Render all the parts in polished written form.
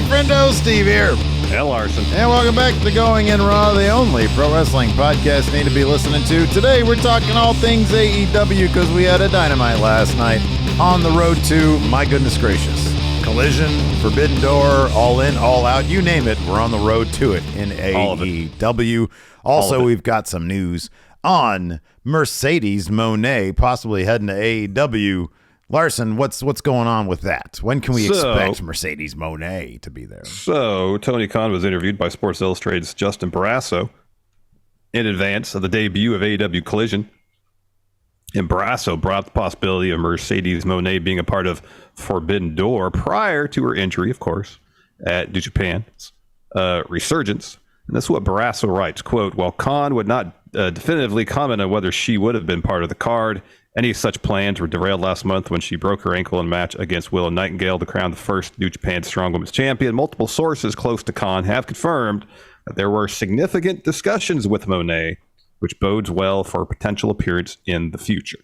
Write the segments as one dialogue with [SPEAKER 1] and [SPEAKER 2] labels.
[SPEAKER 1] Friendo, Steve here.
[SPEAKER 2] And Larson.
[SPEAKER 1] And welcome back to Going In Raw, the only pro wrestling podcast you need to be listening to. Today we're talking all things AEW because we had a Dynamite last night on the road to, my goodness gracious, Collision, Forbidden Door, All In, All Out, you name it. We're on the road to it in AEW. Also, we've got some news on Mercedes Mone possibly heading to AEW. Larson, what's going on with that? When can we expect Mercedes Mone to be there?
[SPEAKER 2] So, Tony Khan was interviewed by Sports Illustrated's Justin Barrasso in advance of the debut of AEW Collision. And Barrasso brought the possibility of Mercedes Mone being a part of Forbidden Door prior to her injury, of course, at New Japan's resurgence. And this is what Barrasso writes, quote, while Khan would not definitively comment on whether she would have been part of the card, any such plans were derailed last month when she broke her ankle in a match against Willow Nightingale to crown the first New Japan Strong Women's Champion. Multiple sources close to Khan have confirmed that there were significant discussions with Mone, which bodes well for a potential appearance in the future.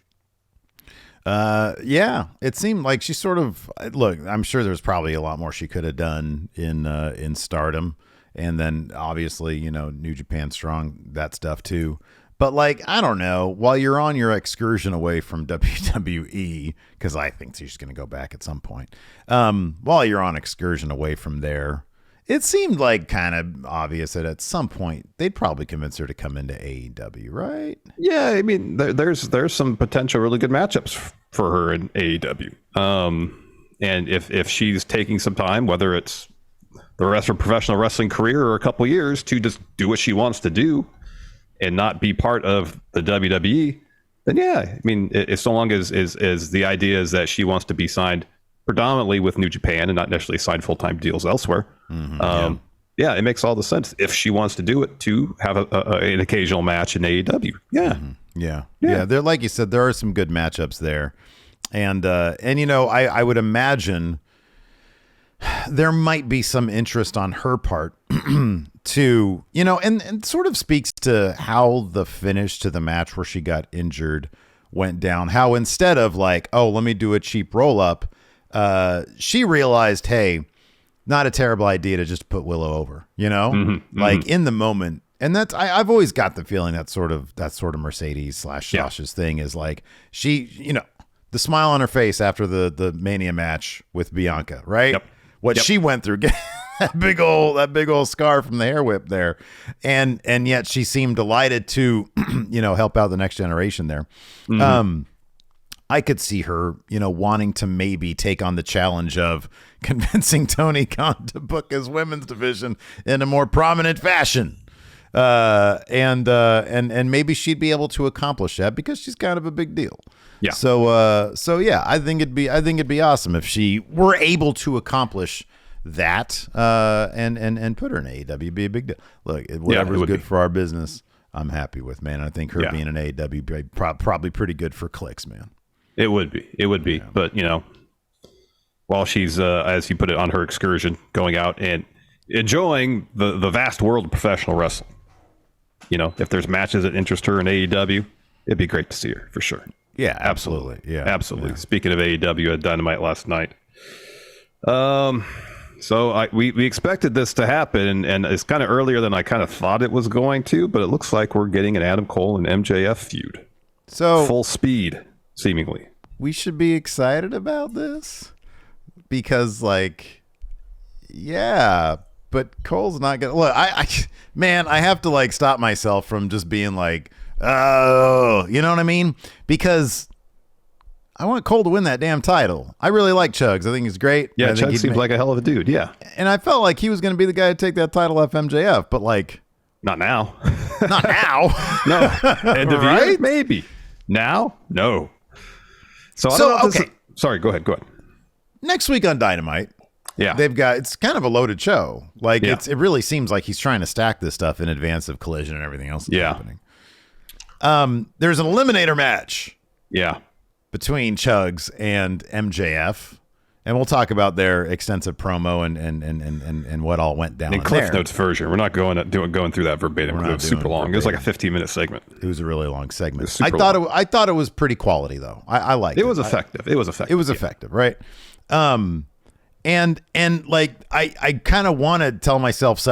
[SPEAKER 1] Yeah, it seemed like she sort of, look, I'm sure there's probably a lot more she could have done in Stardom. And then obviously, you know, New Japan Strong, that stuff too. But like, I don't know, while you're on your excursion away from WWE, because I think she's going to go back at some point, while you're on excursion away from there, it seemed like kind of obvious that at some point they'd probably convince her to come into AEW, right?
[SPEAKER 2] Yeah, I mean, there's some potential really good matchups for her in AEW. And if she's taking some time, whether it's the rest of her professional wrestling career or a couple years to just do what she wants to do and not be part of the WWE, then yeah, I mean, it's so long as the idea is that she wants to be signed predominantly with New Japan and not necessarily sign full-time deals elsewhere. Yeah, it makes all the sense if she wants to do it to have an occasional match in AEW. Yeah.
[SPEAKER 1] Yeah. There, like you said, there are some good matchups there. And you know, I would imagine there might be some interest on her part to, you know, and sort of speaks to how the finish to the match where she got injured went down. How instead of like, oh, let me do a cheap roll up, she realized, hey, not a terrible idea to just put Willow over, you know, like in the moment. And that's, I've always got the feeling that sort of Mercedes / Sasha's thing is like she, you know, the smile on her face after the Mania match with Bianca, right? What she went through, that big old scar from the hair whip there. And yet she seemed delighted to, you know, help out the next generation there. I could see her, you know, wanting to maybe take on the challenge of convincing Tony Khan to book his women's division in a more prominent fashion. And maybe she'd be able to accomplish that because she's kind of a big deal. Yeah. So yeah, I think it'd be awesome if she were able to accomplish that, and put her in AEW. It'd be a big deal. Look, whatever's good for our business, I'm happy with, man. I think her being in AEW probably pretty good for clicks, man.
[SPEAKER 2] It would be. Yeah. But you know, while she's as you put it, on her excursion, going out and enjoying the vast world of professional wrestling, you know, if there's matches that interest her in AEW, it'd be great to see her for sure.
[SPEAKER 1] Yeah, absolutely. Yeah,
[SPEAKER 2] absolutely. Yeah. Speaking of AEW, at Dynamite last night. So we expected this to happen, and it's kind of earlier than I kind of thought it was going to, but it looks like we're getting an Adam Cole and MJF feud.
[SPEAKER 1] So
[SPEAKER 2] full speed, seemingly.
[SPEAKER 1] We should be excited about this because, like, yeah, but Cole's not gonna look. I have to like stop myself from just being like, oh, you know what I mean? Because I want Cole to win that damn title. I really like Chugs. I think he's great.
[SPEAKER 2] Yeah, Chugs seems like a hell of a dude. Yeah.
[SPEAKER 1] And I felt like he was going to be the guy to take that title off MJF, but like,
[SPEAKER 2] not now.
[SPEAKER 1] Not now.
[SPEAKER 2] No. End of year? Maybe. Now? No. So I don't know. Sorry, go ahead.
[SPEAKER 1] Next week on Dynamite.
[SPEAKER 2] Yeah.
[SPEAKER 1] It's kind of a loaded show. Like it really seems like he's trying to stack this stuff in advance of Collision and everything else that's happening. There's an eliminator match.
[SPEAKER 2] Yeah.
[SPEAKER 1] Between Chugs and MJF. And we'll talk about their extensive promo and what all went down.
[SPEAKER 2] In Cliff Notes version. We're not going through that verbatim. It was super long. Verbatim. It was like a 15-minute segment.
[SPEAKER 1] It was a really long segment. I thought it was pretty quality though. I liked it.
[SPEAKER 2] It was effective.
[SPEAKER 1] It was effective, right? And like, I kind of want to tell myself,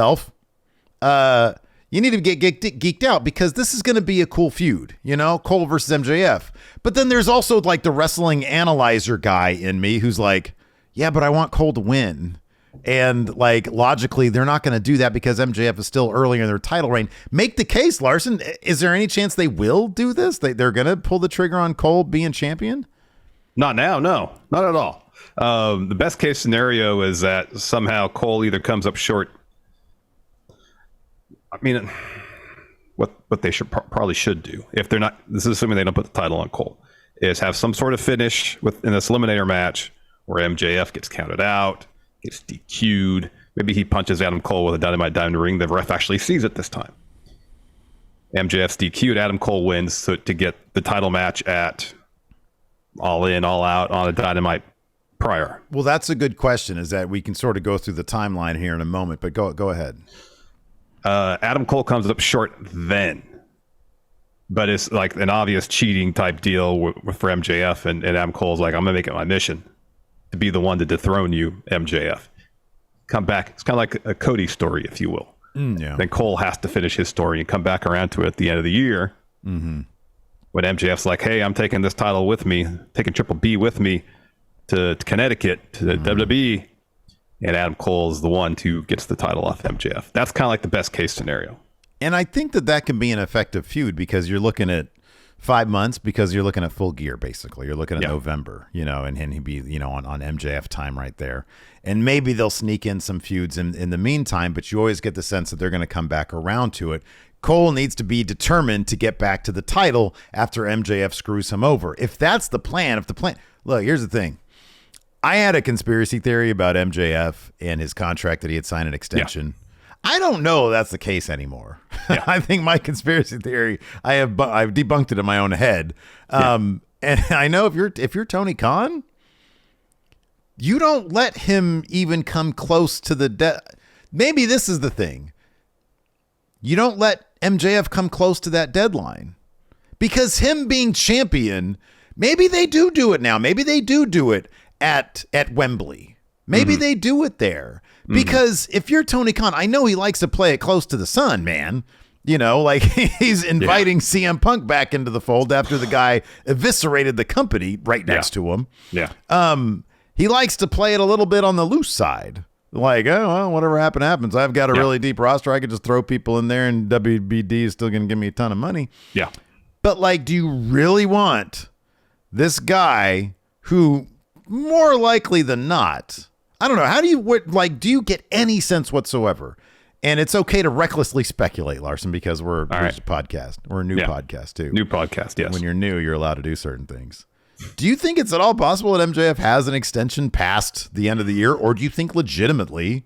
[SPEAKER 1] you need to get geeked out because this is going to be a cool feud, you know, Cole versus MJF. But then there's also like the wrestling analyzer guy in me who's like, yeah, but I want Cole to win. And like, logically, they're not going to do that because MJF is still earlier in their title reign. Make the case, Larson. Is there any chance they will do this? They're going to pull the trigger on Cole being champion?
[SPEAKER 2] Not now. No, not at all. The best case scenario is that somehow Cole either comes up short. I mean, what they probably should do, if they're not, this is assuming they don't put the title on Cole, is have some sort of finish in this eliminator match where MJF gets counted out, gets DQ'd. Maybe he punches Adam Cole with a Dynamite down the ring. The ref actually sees it this time. MJF's DQ'd. Adam Cole wins to get the title match at All In, All Out on a Dynamite prior.
[SPEAKER 1] Well, that's a good question, is that we can sort of go through the timeline here in a moment, but go ahead.
[SPEAKER 2] Adam Cole comes up short then, but it's like an obvious cheating type deal for MJF, and Adam Cole's like, I'm gonna make it my mission to be the one to dethrone you, MJF. Come back. It's kind of like a Cody story, if you will.
[SPEAKER 1] Yeah.
[SPEAKER 2] Then Cole has to finish his story and come back around to it at the end of the year. Mm-hmm. When MJF's like, hey, I'm taking this title with me, taking Triple B with me to Connecticut, to WWE. And Adam Cole is the one who gets the title off MJF. That's kind of like the best case scenario.
[SPEAKER 1] And I think that can be an effective feud because you're looking at 5 months, because you're looking at Full Gear, basically. You're looking at November, you know, and he'd be, you know, on MJF time right there. And maybe they'll sneak in some feuds in the meantime, but you always get the sense that they're going to come back around to it. Cole needs to be determined to get back to the title after MJF screws him over. If that's the plan, look, here's the thing. I had a conspiracy theory about MJF and his contract that he had signed an extension. Yeah. I don't know that's the case anymore. Yeah. I think my conspiracy theory, I've debunked it in my own head. And I know if you're Tony Khan, you don't let him even come close to the maybe this is the thing. You don't let MJF come close to that deadline because him being champion, maybe they do it now. Maybe they do it at Wembley. Maybe they do it there. Because if you're Tony Khan, I know he likes to play it close to the sun, man. You know, like he's inviting CM Punk back into the fold after the guy eviscerated the company right next to him. Yeah. He likes to play it a little bit on the loose side. Like, oh, well, whatever happens. I've got a really deep roster. I could just throw people in there and WBD is still going to give me a ton of money. Yeah. But like, do you really want this guy who more likely than not, I don't know, how do you get any sense whatsoever? And it's okay to recklessly speculate, Larson, because we're a podcast. We're a new podcast too.
[SPEAKER 2] New podcast, yes.
[SPEAKER 1] When you're new, you're allowed to do certain things. Do you think it's at all possible that MJF has an extension past the end of the year, or do you think legitimately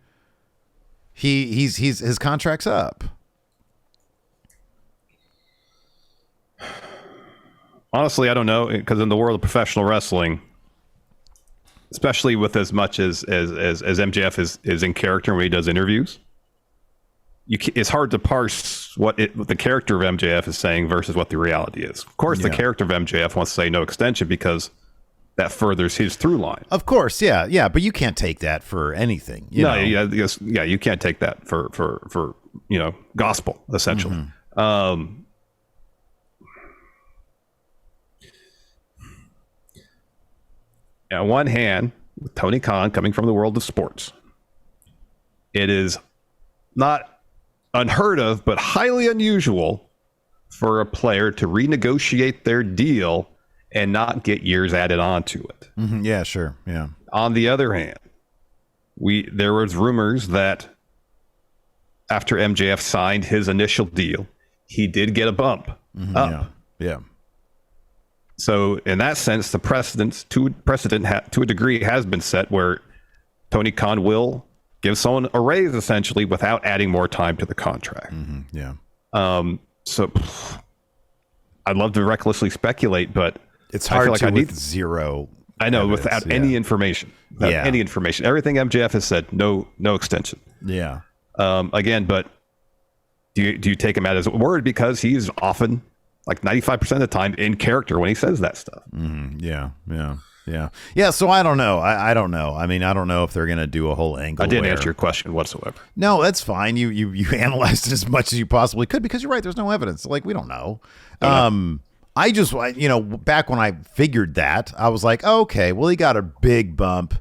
[SPEAKER 1] he's his contract's up?
[SPEAKER 2] Honestly, I don't know, because in the world of professional wrestling, especially with as much as MJF is in character when he does interviews, it's hard to parse what the character of MJF is saying versus what the reality is. Of course, the character of MJF wants to say no extension because that furthers his through line.
[SPEAKER 1] Of course, yeah, but you can't take that for anything. You
[SPEAKER 2] can't take that for gospel essentially. Mm-hmm. On one hand, with Tony Khan coming from the world of sports, it is not unheard of, but highly unusual for a player to renegotiate their deal and not get years added onto it.
[SPEAKER 1] Mm-hmm. Yeah, sure. Yeah.
[SPEAKER 2] On the other hand, there was rumors that after MJF signed his initial deal, he did get a bump up.
[SPEAKER 1] Yeah.
[SPEAKER 2] So in that sense, the precedent to a degree has been set where Tony Khan will give someone a raise essentially without adding more time to the contract.
[SPEAKER 1] Mm-hmm. Yeah.
[SPEAKER 2] So I'd love to recklessly speculate, but
[SPEAKER 1] it's hard to with zero.
[SPEAKER 2] I know evidence, without any information. Any information. Everything MJF has said, no extension.
[SPEAKER 1] Yeah.
[SPEAKER 2] Again, but do you take him at his word, because he's often like 95% of the time in character when he says that stuff.
[SPEAKER 1] Mm-hmm. Yeah. Yeah. Yeah. So I don't know. I don't know. I mean, I don't know if they're going to do a whole angle.
[SPEAKER 2] I didn't answer your question whatsoever.
[SPEAKER 1] No, that's fine. You analyzed it as much as you possibly could because you're right. There's no evidence. Like, we don't know. I just, back when I figured that, I was like, okay, well, he got a big bump.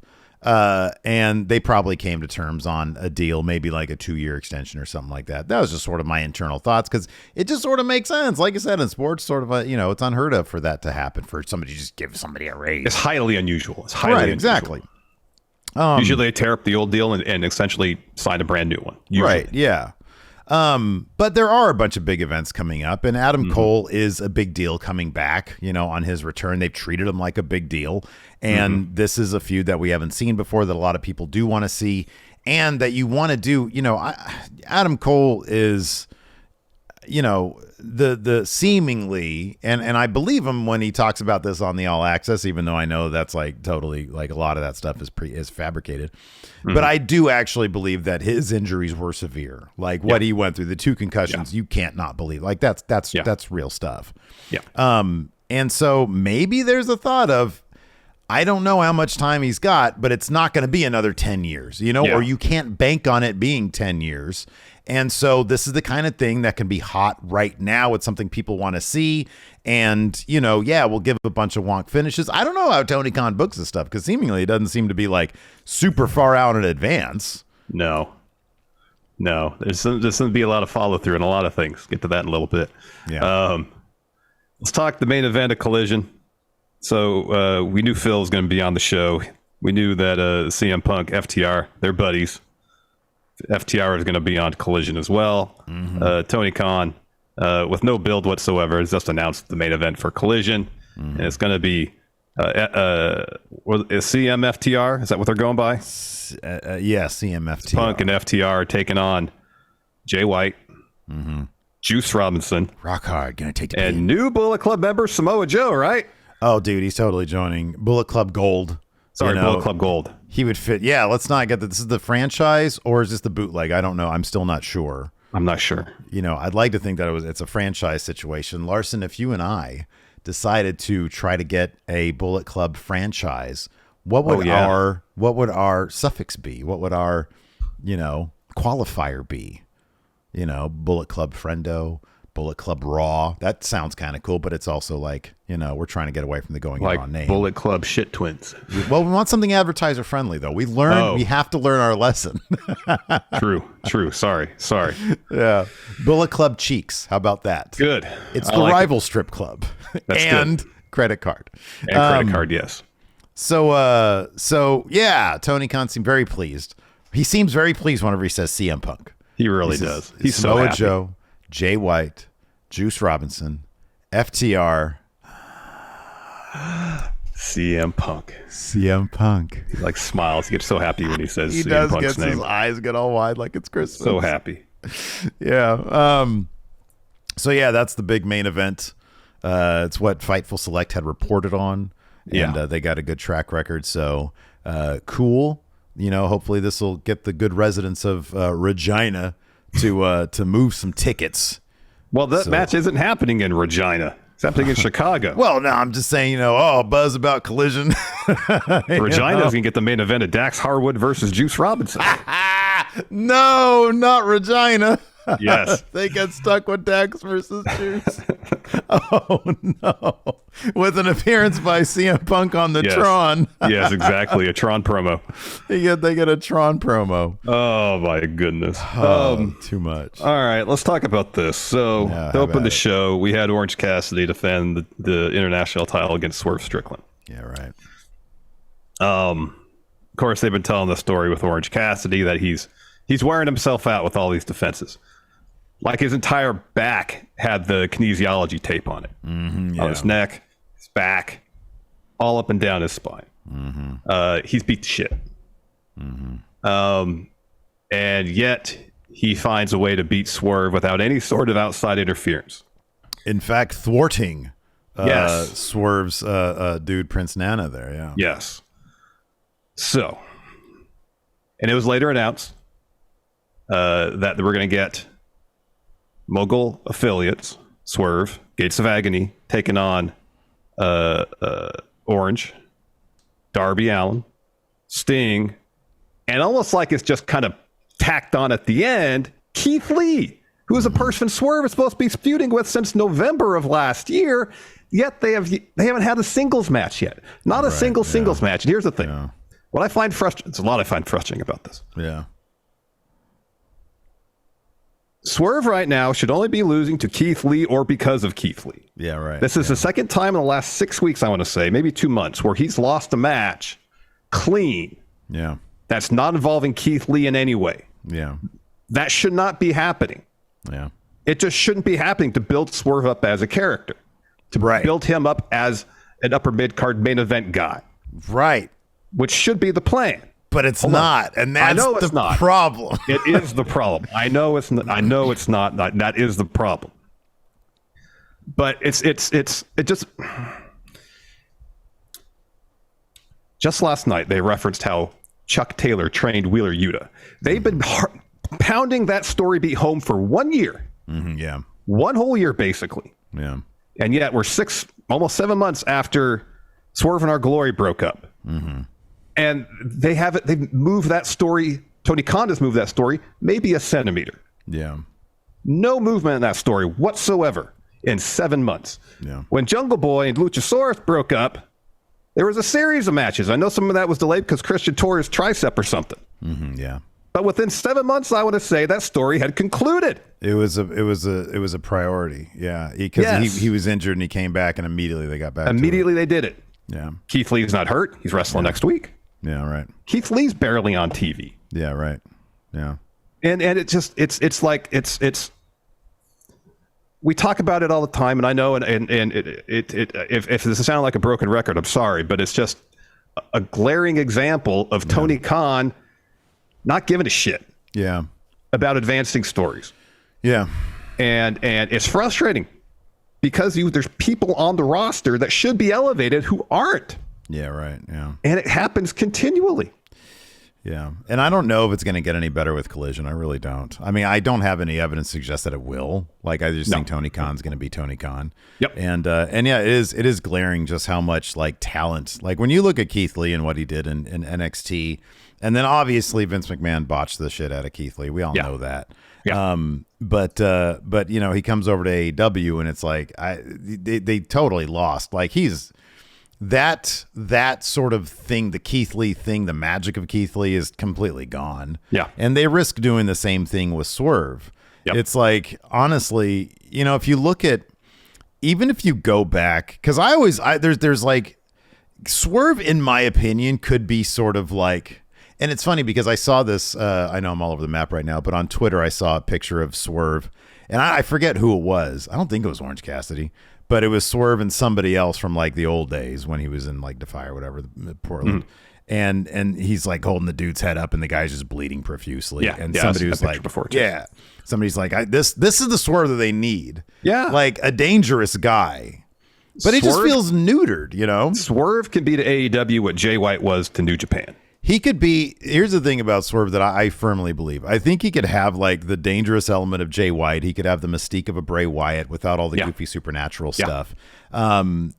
[SPEAKER 1] And they probably came to terms on a deal, maybe like a 2-year extension or something like that. That was just sort of my internal thoughts because it just sort of makes sense. Like I said, in sports, sort of it's unheard of for that to happen, for somebody to just give somebody a raise.
[SPEAKER 2] It's highly unusual. It's highly unusual.
[SPEAKER 1] Exactly.
[SPEAKER 2] Usually they tear up the old deal and essentially sign a brand new one. Usually.
[SPEAKER 1] Right. Yeah. But there are a bunch of big events coming up, and Adam Cole is a big deal coming back, on his return. They've treated him like a big deal. And this is a feud that we haven't seen before that a lot of people do want to see and that you want to do. Adam Cole is, the seemingly, and I believe him when he talks about this on the All Access, even though I know that's like totally like a lot of that stuff is fabricated. But I do actually believe that his injuries were severe. Like what he went through, the 2 concussions, you can't not believe. Like that's real stuff.
[SPEAKER 2] Yeah.
[SPEAKER 1] And so maybe there's a thought of, I don't know how much time he's got, but it's not going to be another 10 years, or you can't bank on it being 10 years. And so this is the kind of thing that can be hot right now. It's something people want to see. And, we'll give a bunch of wonk finishes. I don't know how Tony Khan books this stuff because seemingly it doesn't seem to be like super far out in advance.
[SPEAKER 2] No. There's going to be a lot of follow through and a lot of things. Get to that in a little bit.
[SPEAKER 1] Yeah.
[SPEAKER 2] Let's talk the main event of Collision. So we knew Phil was going to be on the show. We knew that CM Punk, FTR, they're buddies. FTR is going to be on Collision as well. Tony Khan, with no build whatsoever, has just announced the main event for Collision. And it's going to be is CM FTR? Is that what they're going by?
[SPEAKER 1] Yeah, CM FTR.
[SPEAKER 2] Punk and FTR taking on Jay White, Juice Robinson.
[SPEAKER 1] Rock hard, going to take the
[SPEAKER 2] and
[SPEAKER 1] pin.
[SPEAKER 2] New Bullet Club member Samoa Joe, right?
[SPEAKER 1] Oh, dude, he's totally joining Bullet Club Gold.
[SPEAKER 2] Sorry, Bullet Club Gold.
[SPEAKER 1] He would fit. Yeah, let's not get that. This is the franchise, or is this the bootleg? I don't know. I'm still not sure.
[SPEAKER 2] I'm not sure.
[SPEAKER 1] I'd like to think that it's a franchise situation. Larson, if you and I decided to try to get a Bullet Club franchise, what would our suffix be? What would our, qualifier be? Bullet Club Friendo, Bullet Club Raw. That sounds kind of cool, but it's also like, we're trying to get away from the going
[SPEAKER 2] like
[SPEAKER 1] on name.
[SPEAKER 2] Bullet Club Shit Twins.
[SPEAKER 1] Well, we want something advertiser friendly though. We have to learn our lesson.
[SPEAKER 2] True. Sorry.
[SPEAKER 1] Yeah. Bullet Club Cheeks. How about that?
[SPEAKER 2] Good.
[SPEAKER 1] It's the rival strip club.
[SPEAKER 2] That's
[SPEAKER 1] and
[SPEAKER 2] good.
[SPEAKER 1] Credit card.
[SPEAKER 2] And credit card, yes.
[SPEAKER 1] So yeah, Tony Khan seemed very pleased. He seems very pleased whenever he says CM Punk.
[SPEAKER 2] He really does. He's so
[SPEAKER 1] Samoa
[SPEAKER 2] happy.
[SPEAKER 1] Joe, Jay White, Juice Robinson, FTR,
[SPEAKER 2] CM Punk.
[SPEAKER 1] CM Punk.
[SPEAKER 2] He like smiles. He gets so happy when he says
[SPEAKER 1] He
[SPEAKER 2] CM
[SPEAKER 1] does
[SPEAKER 2] Punk's
[SPEAKER 1] get
[SPEAKER 2] name.
[SPEAKER 1] his eyes get all wide like it's Christmas.
[SPEAKER 2] So happy.
[SPEAKER 1] Yeah. So yeah, that's the big main event. It's what Fightful Select had reported on, and they got a good track record. So cool. Hopefully this will get the good residents of Regina to move some tickets.
[SPEAKER 2] Well, that match isn't happening in Regina. It's happening in Chicago.
[SPEAKER 1] Well, no, I'm just saying, buzz about Collision.
[SPEAKER 2] Regina's going to get the main event of Dax Harwood versus Juice Robinson.
[SPEAKER 1] No, not Regina.
[SPEAKER 2] Yes.
[SPEAKER 1] They get stuck with Dax versus Juice. Oh, no. With an appearance by CM Punk on the Tron.
[SPEAKER 2] Yes, exactly. A Tron promo.
[SPEAKER 1] They get a Tron promo.
[SPEAKER 2] Oh, my goodness.
[SPEAKER 1] Too much.
[SPEAKER 2] All right, let's talk about this. So, to open the show, we had Orange Cassidy defend the international title against Swerve Strickland.
[SPEAKER 1] Yeah, right.
[SPEAKER 2] Of course, they've been telling the story with Orange Cassidy that he's wearing himself out with all these defenses. Like his entire back had the kinesiology tape on it. On his neck, his back, all up and down his spine. He's beat the shit. And yet he finds a way to beat Swerve without any sort of outside interference.
[SPEAKER 1] In fact, thwarting Swerve's dude, Prince Nana there, yeah.
[SPEAKER 2] Yes. So, and it was later announced that we're going to get Mogul affiliates, Swerve, Gates of Agony, taking on Orange, Darby Allin, Sting, and almost like it's just kind of tacked on at the end, Keith Lee, who is a person Swerve is supposed to be feuding with since November of last year, yet they haven't had a singles match yet. Not a singles match. And here's the thing. Yeah. What I find frustrating, it's a lot I find frustrating about this.
[SPEAKER 1] Yeah.
[SPEAKER 2] Swerve right now should only be losing to Keith Lee or because of Keith Lee.
[SPEAKER 1] Yeah, right.
[SPEAKER 2] This is the second time in the last 6 weeks, I want to say, maybe 2 months, where he's lost a match clean.
[SPEAKER 1] Yeah.
[SPEAKER 2] That's not involving Keith Lee in any way.
[SPEAKER 1] Yeah.
[SPEAKER 2] That should not be happening.
[SPEAKER 1] Yeah.
[SPEAKER 2] It just shouldn't be happening to build Swerve up as a character, to build him up as an upper mid-card main event guy.
[SPEAKER 1] Right.
[SPEAKER 2] Which should be the plan.
[SPEAKER 1] But it's not, and that's the problem.
[SPEAKER 2] It is the problem. I know it's not. I know it's not. That is the problem. But it just last night they referenced how Chuck Taylor trained Wheeler Yuta. They've been pounding that story beat home for 1 year.
[SPEAKER 1] Mm-hmm, yeah,
[SPEAKER 2] 1 whole year basically.
[SPEAKER 1] Yeah,
[SPEAKER 2] and yet we're almost 7 months after Swerve and Our Glory broke up.
[SPEAKER 1] Mm-hmm.
[SPEAKER 2] And they've moved that story. Tony Khan has moved that story maybe a centimeter.
[SPEAKER 1] Yeah.
[SPEAKER 2] No movement in that story whatsoever in 7 months.
[SPEAKER 1] Yeah.
[SPEAKER 2] When Jungle Boy and Luchasaurus broke up, there was a series of matches. I know some of that was delayed because Christian tore his tricep or something.
[SPEAKER 1] Mm-hmm, yeah.
[SPEAKER 2] But within 7 months, I want to say that story had concluded.
[SPEAKER 1] It was a priority. Yeah. Because he was injured and he came back and immediately they got back.
[SPEAKER 2] Immediately they did it.
[SPEAKER 1] Yeah.
[SPEAKER 2] Keith Lee's not hurt. He's wrestling next week.
[SPEAKER 1] Yeah, right.
[SPEAKER 2] Keith Lee's barely on TV.
[SPEAKER 1] Yeah, right. Yeah.
[SPEAKER 2] And it just it's like we talk about it all the time, and I know and if this sounds like a broken record, I'm sorry, but it's just a glaring example of Tony Khan not giving a shit.
[SPEAKER 1] Yeah.
[SPEAKER 2] About advancing stories.
[SPEAKER 1] Yeah.
[SPEAKER 2] And it's frustrating because there's people on the roster that should be elevated who aren't.
[SPEAKER 1] Yeah, right. Yeah.
[SPEAKER 2] And it happens continually.
[SPEAKER 1] Yeah. And I don't know if it's going to get any better with Collision. I really don't. I mean, I don't have any evidence to suggest that it will. Like, I just think Tony Khan's going to be Tony Khan.
[SPEAKER 2] Yep.
[SPEAKER 1] And yeah, it is glaring just how much like talent. Like when you look at Keith Lee and what he did in NXT, and then obviously Vince McMahon botched the shit out of Keith Lee. We all know that.
[SPEAKER 2] Yeah.
[SPEAKER 1] But you know, he comes over to AEW and it's like they totally lost. Like he's that sort of thing, the Keith Lee thing, the magic of Keith Lee is completely gone. Yeah. And they risk doing the same thing with Swerve. Yep. It's like, honestly, you know, if you look at, even if you go back, because there's like Swerve, in my opinion, could be sort of like, and it's funny because I saw this, I know I'm all over the map right now, but on Twitter I saw a picture of Swerve, and I forget who it was. I don't think it was Orange Cassidy, but it was Swerve and somebody else from like the old days when he was in like Defy or whatever, Portland. Mm-hmm. And he's like holding the dude's head up and the guy's just bleeding profusely. Yeah. And somebody was like, somebody's like, this is the Swerve that they need. Yeah. Like a dangerous guy. But he just feels neutered, you know?
[SPEAKER 2] Swerve can be to AEW what Jay White was to New Japan.
[SPEAKER 1] He could be, here's the thing about Swerve that I firmly believe. I think he could have like the dangerous element of Jay White. He could have the mystique of a Bray Wyatt without all the goofy supernatural stuff. And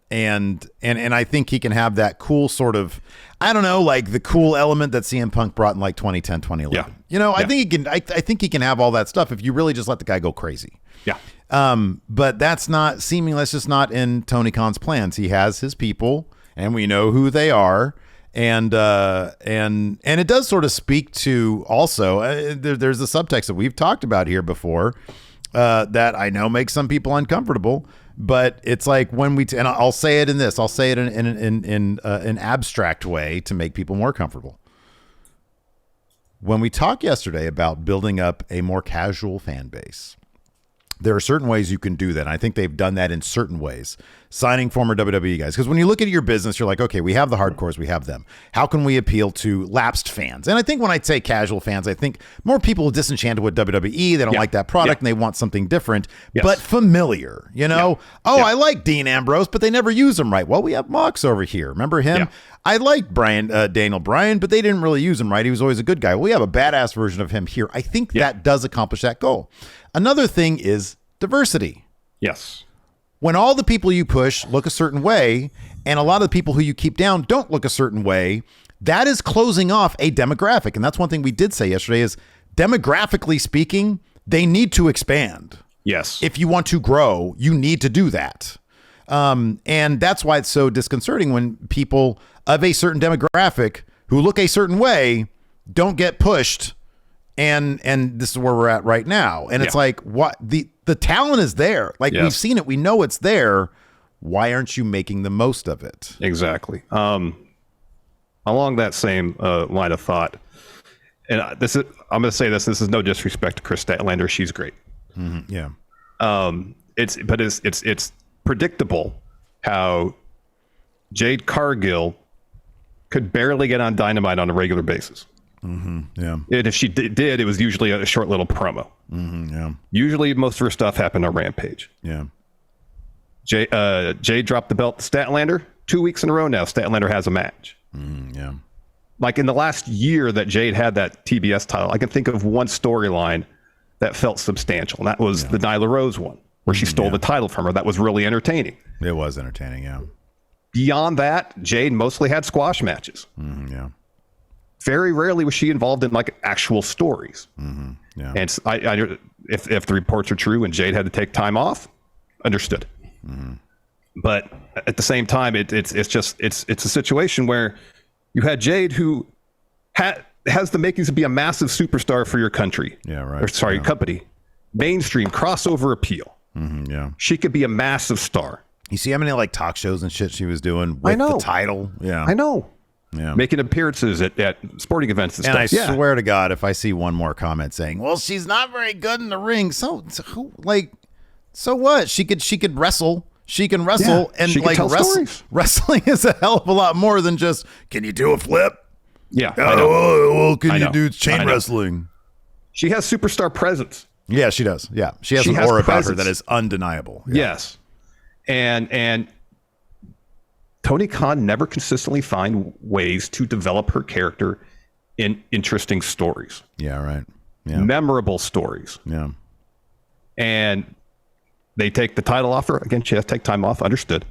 [SPEAKER 1] I think he can have that cool sort of, I don't know, like the cool element that CM Punk brought in like 2010, 2011. Yeah. You know, I think he can, I think he can have all that stuff if you really just let the guy go crazy.
[SPEAKER 2] Yeah.
[SPEAKER 1] But that's just not in Tony Khan's plans. He has his people and we know who they are. And it does sort of speak to also there's the subtext that we've talked about here before that I know makes some people uncomfortable, but it's like when and I'll say it in this, I'll say it in an abstract way to make people more comfortable. When we talked yesterday about building up a more casual fan base, there are certain ways you can do that. And I think they've done that in certain ways, signing former WWE guys. Because when you look at your business, you're like, okay, we have the hardcores, we have them. How can we appeal to lapsed fans? And I think when I say casual fans, I think more people are disenchanted with WWE. They don't like that product and they want something different, but familiar, you know? I like Dean Ambrose, but they never use him right. Well, we have Mox over here. Remember him? Yeah. I liked Daniel Bryan, but they didn't really use him right. He was always a good guy. Well, we have a badass version of him here. I think that does accomplish that goal. Another thing is diversity.
[SPEAKER 2] Yes.
[SPEAKER 1] When all the people you push look a certain way And a lot of the people who you keep down don't look a certain way. That is closing off a demographic. And that's one thing we did say yesterday is demographically speaking, they need to expand.
[SPEAKER 2] Yes.
[SPEAKER 1] If you want to grow, you need to do that. And that's why it's so disconcerting when people of a certain demographic who look a certain way don't get pushed. And this is where we're at right now. And it's like, what the talent is there. Like we've seen it. We know it's there. Why aren't you making the most of it?
[SPEAKER 2] Exactly. Along that same line of thought, and I'm going to say this is no disrespect to Chris Statlander. She's great.
[SPEAKER 1] Mm-hmm. Yeah.
[SPEAKER 2] It's predictable how Jade Cargill could barely get on Dynamite on a regular basis.
[SPEAKER 1] Mm-hmm. Yeah.
[SPEAKER 2] And if she did, it was usually a short little promo.
[SPEAKER 1] Mm-hmm. Yeah.
[SPEAKER 2] Usually most of her stuff happened on Rampage.
[SPEAKER 1] Yeah.
[SPEAKER 2] Jade dropped the belt to Statlander 2 weeks in a row now. Statlander has a match.
[SPEAKER 1] Yeah.
[SPEAKER 2] Like in the last year that Jade had that TBS title, I can think of one storyline that felt substantial, and that was the Nyla Rose one, where she stole the title from her. That was really entertaining.
[SPEAKER 1] It was entertaining, yeah.
[SPEAKER 2] Beyond that, Jade mostly had squash matches.
[SPEAKER 1] Yeah.
[SPEAKER 2] Very rarely was she involved in like actual stories.
[SPEAKER 1] Yeah.
[SPEAKER 2] And if the reports are true and Jade had to take time off, understood. But at the same time, it's a situation where you had Jade who has the makings to be a massive superstar for your country.
[SPEAKER 1] Yeah, right.
[SPEAKER 2] Or sorry, company. Mainstream crossover appeal.
[SPEAKER 1] Yeah.
[SPEAKER 2] She could be a massive star.
[SPEAKER 1] You see how many like talk shows and shit she was doing with the title? Yeah.
[SPEAKER 2] I know.
[SPEAKER 1] Yeah.
[SPEAKER 2] Making appearances at sporting events and
[SPEAKER 1] stuff.
[SPEAKER 2] And
[SPEAKER 1] I swear to God, if I see one more comment saying, "Well, she's not very good in the ring," so what? She could wrestle. She can wrestle, and
[SPEAKER 2] she can tell stories.
[SPEAKER 1] Wrestling is a hell of a lot more than just, can you do a flip?
[SPEAKER 2] Yeah.
[SPEAKER 1] Well, can you do chain wrestling?
[SPEAKER 2] She has superstar presence.
[SPEAKER 1] Yeah, she does. Yeah, she has an aura about her that is undeniable. Yeah.
[SPEAKER 2] Yes, and Tony Khan never consistently find ways to develop her character in interesting stories.
[SPEAKER 1] Yeah, right. Yeah,
[SPEAKER 2] memorable stories.
[SPEAKER 1] Yeah,
[SPEAKER 2] and they take the title off her again. She has to take time off. Understood.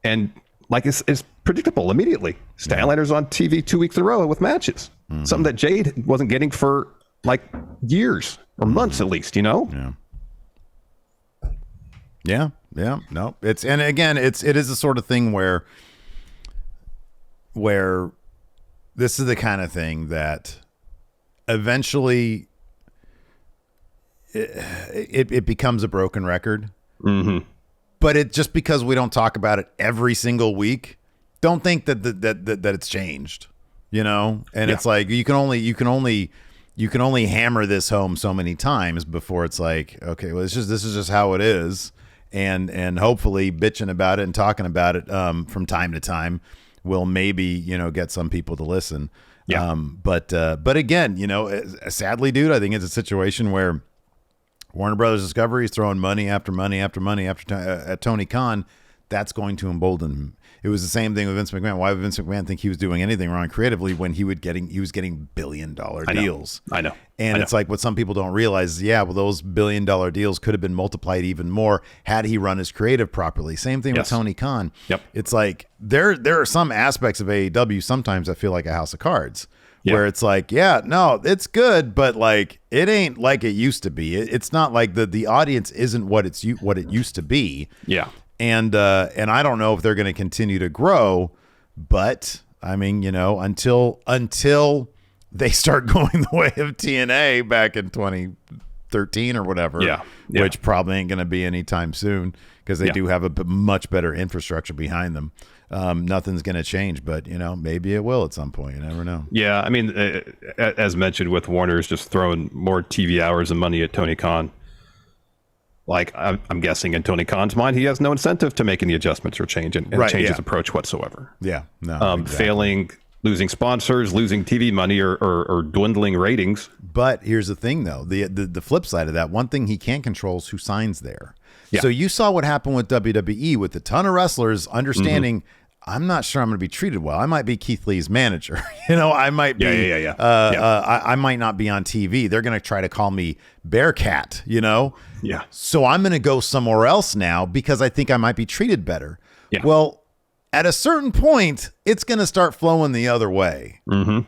[SPEAKER 2] And like it's predictable immediately. Statlander's on TV 2 weeks in a row with matches. Something that Jade wasn't getting for like years or months at least. You know.
[SPEAKER 1] Yeah. Yeah. No. It is the sort of thing where this is the kind of thing that eventually it becomes a broken record. But it just because we don't talk about it every single week, don't think that it's changed, you know? And it's like you can only hammer this home so many times before it's like, okay, well, this is just how it is. And hopefully bitching about it and talking about it from time to time will maybe, get some people to listen.
[SPEAKER 2] Yeah.
[SPEAKER 1] But again, sadly, dude, I think it's a situation where Warner Brothers Discovery is throwing money after money after money at Tony Khan. That's going to embolden him. It was the same thing with Vince McMahon. Why would Vince McMahon think he was doing anything wrong creatively when he was getting $1 billion deals?
[SPEAKER 2] I know.
[SPEAKER 1] And it's like what some people don't realize is, those $1 billion deals could have been multiplied even more had he run his creative properly. Same thing with Tony Khan.
[SPEAKER 2] Yep.
[SPEAKER 1] It's like there are some aspects of AEW sometimes I feel like a house of cards. Where it's like, it's good, but like it ain't like it used to be. It's not like the audience isn't what it used to be.
[SPEAKER 2] Yeah.
[SPEAKER 1] And I don't know if they're going to continue to grow, but I mean, until they start going the way of TNA back in 2013 or whatever, which probably ain't going to be anytime soon because they do have a much better infrastructure behind them. Nothing's going to change, but maybe it will at some point. You never know.
[SPEAKER 2] Yeah. I mean, as mentioned with Warner's just throwing more TV hours and money at Tony Khan. Like I'm guessing in Tony Khan's mind, he has no incentive to make any adjustments or change his approach whatsoever.
[SPEAKER 1] Yeah. No, exactly.
[SPEAKER 2] Failing, losing sponsors, losing TV money or dwindling ratings.
[SPEAKER 1] But here's the thing though, the flip side of that, one thing he can't control is who signs there. Yeah. So you saw what happened with WWE with a ton of wrestlers understanding, I'm not sure I'm going to be treated well. I might be Keith Lee's manager. I might be. I might not be on TV. They're going to try to call me Bearcat,
[SPEAKER 2] Yeah.
[SPEAKER 1] So I'm going to go somewhere else now because I think I might be treated better.
[SPEAKER 2] Yeah.
[SPEAKER 1] Well, at a certain point, it's going to start flowing the other way.
[SPEAKER 2] Mm-hmm.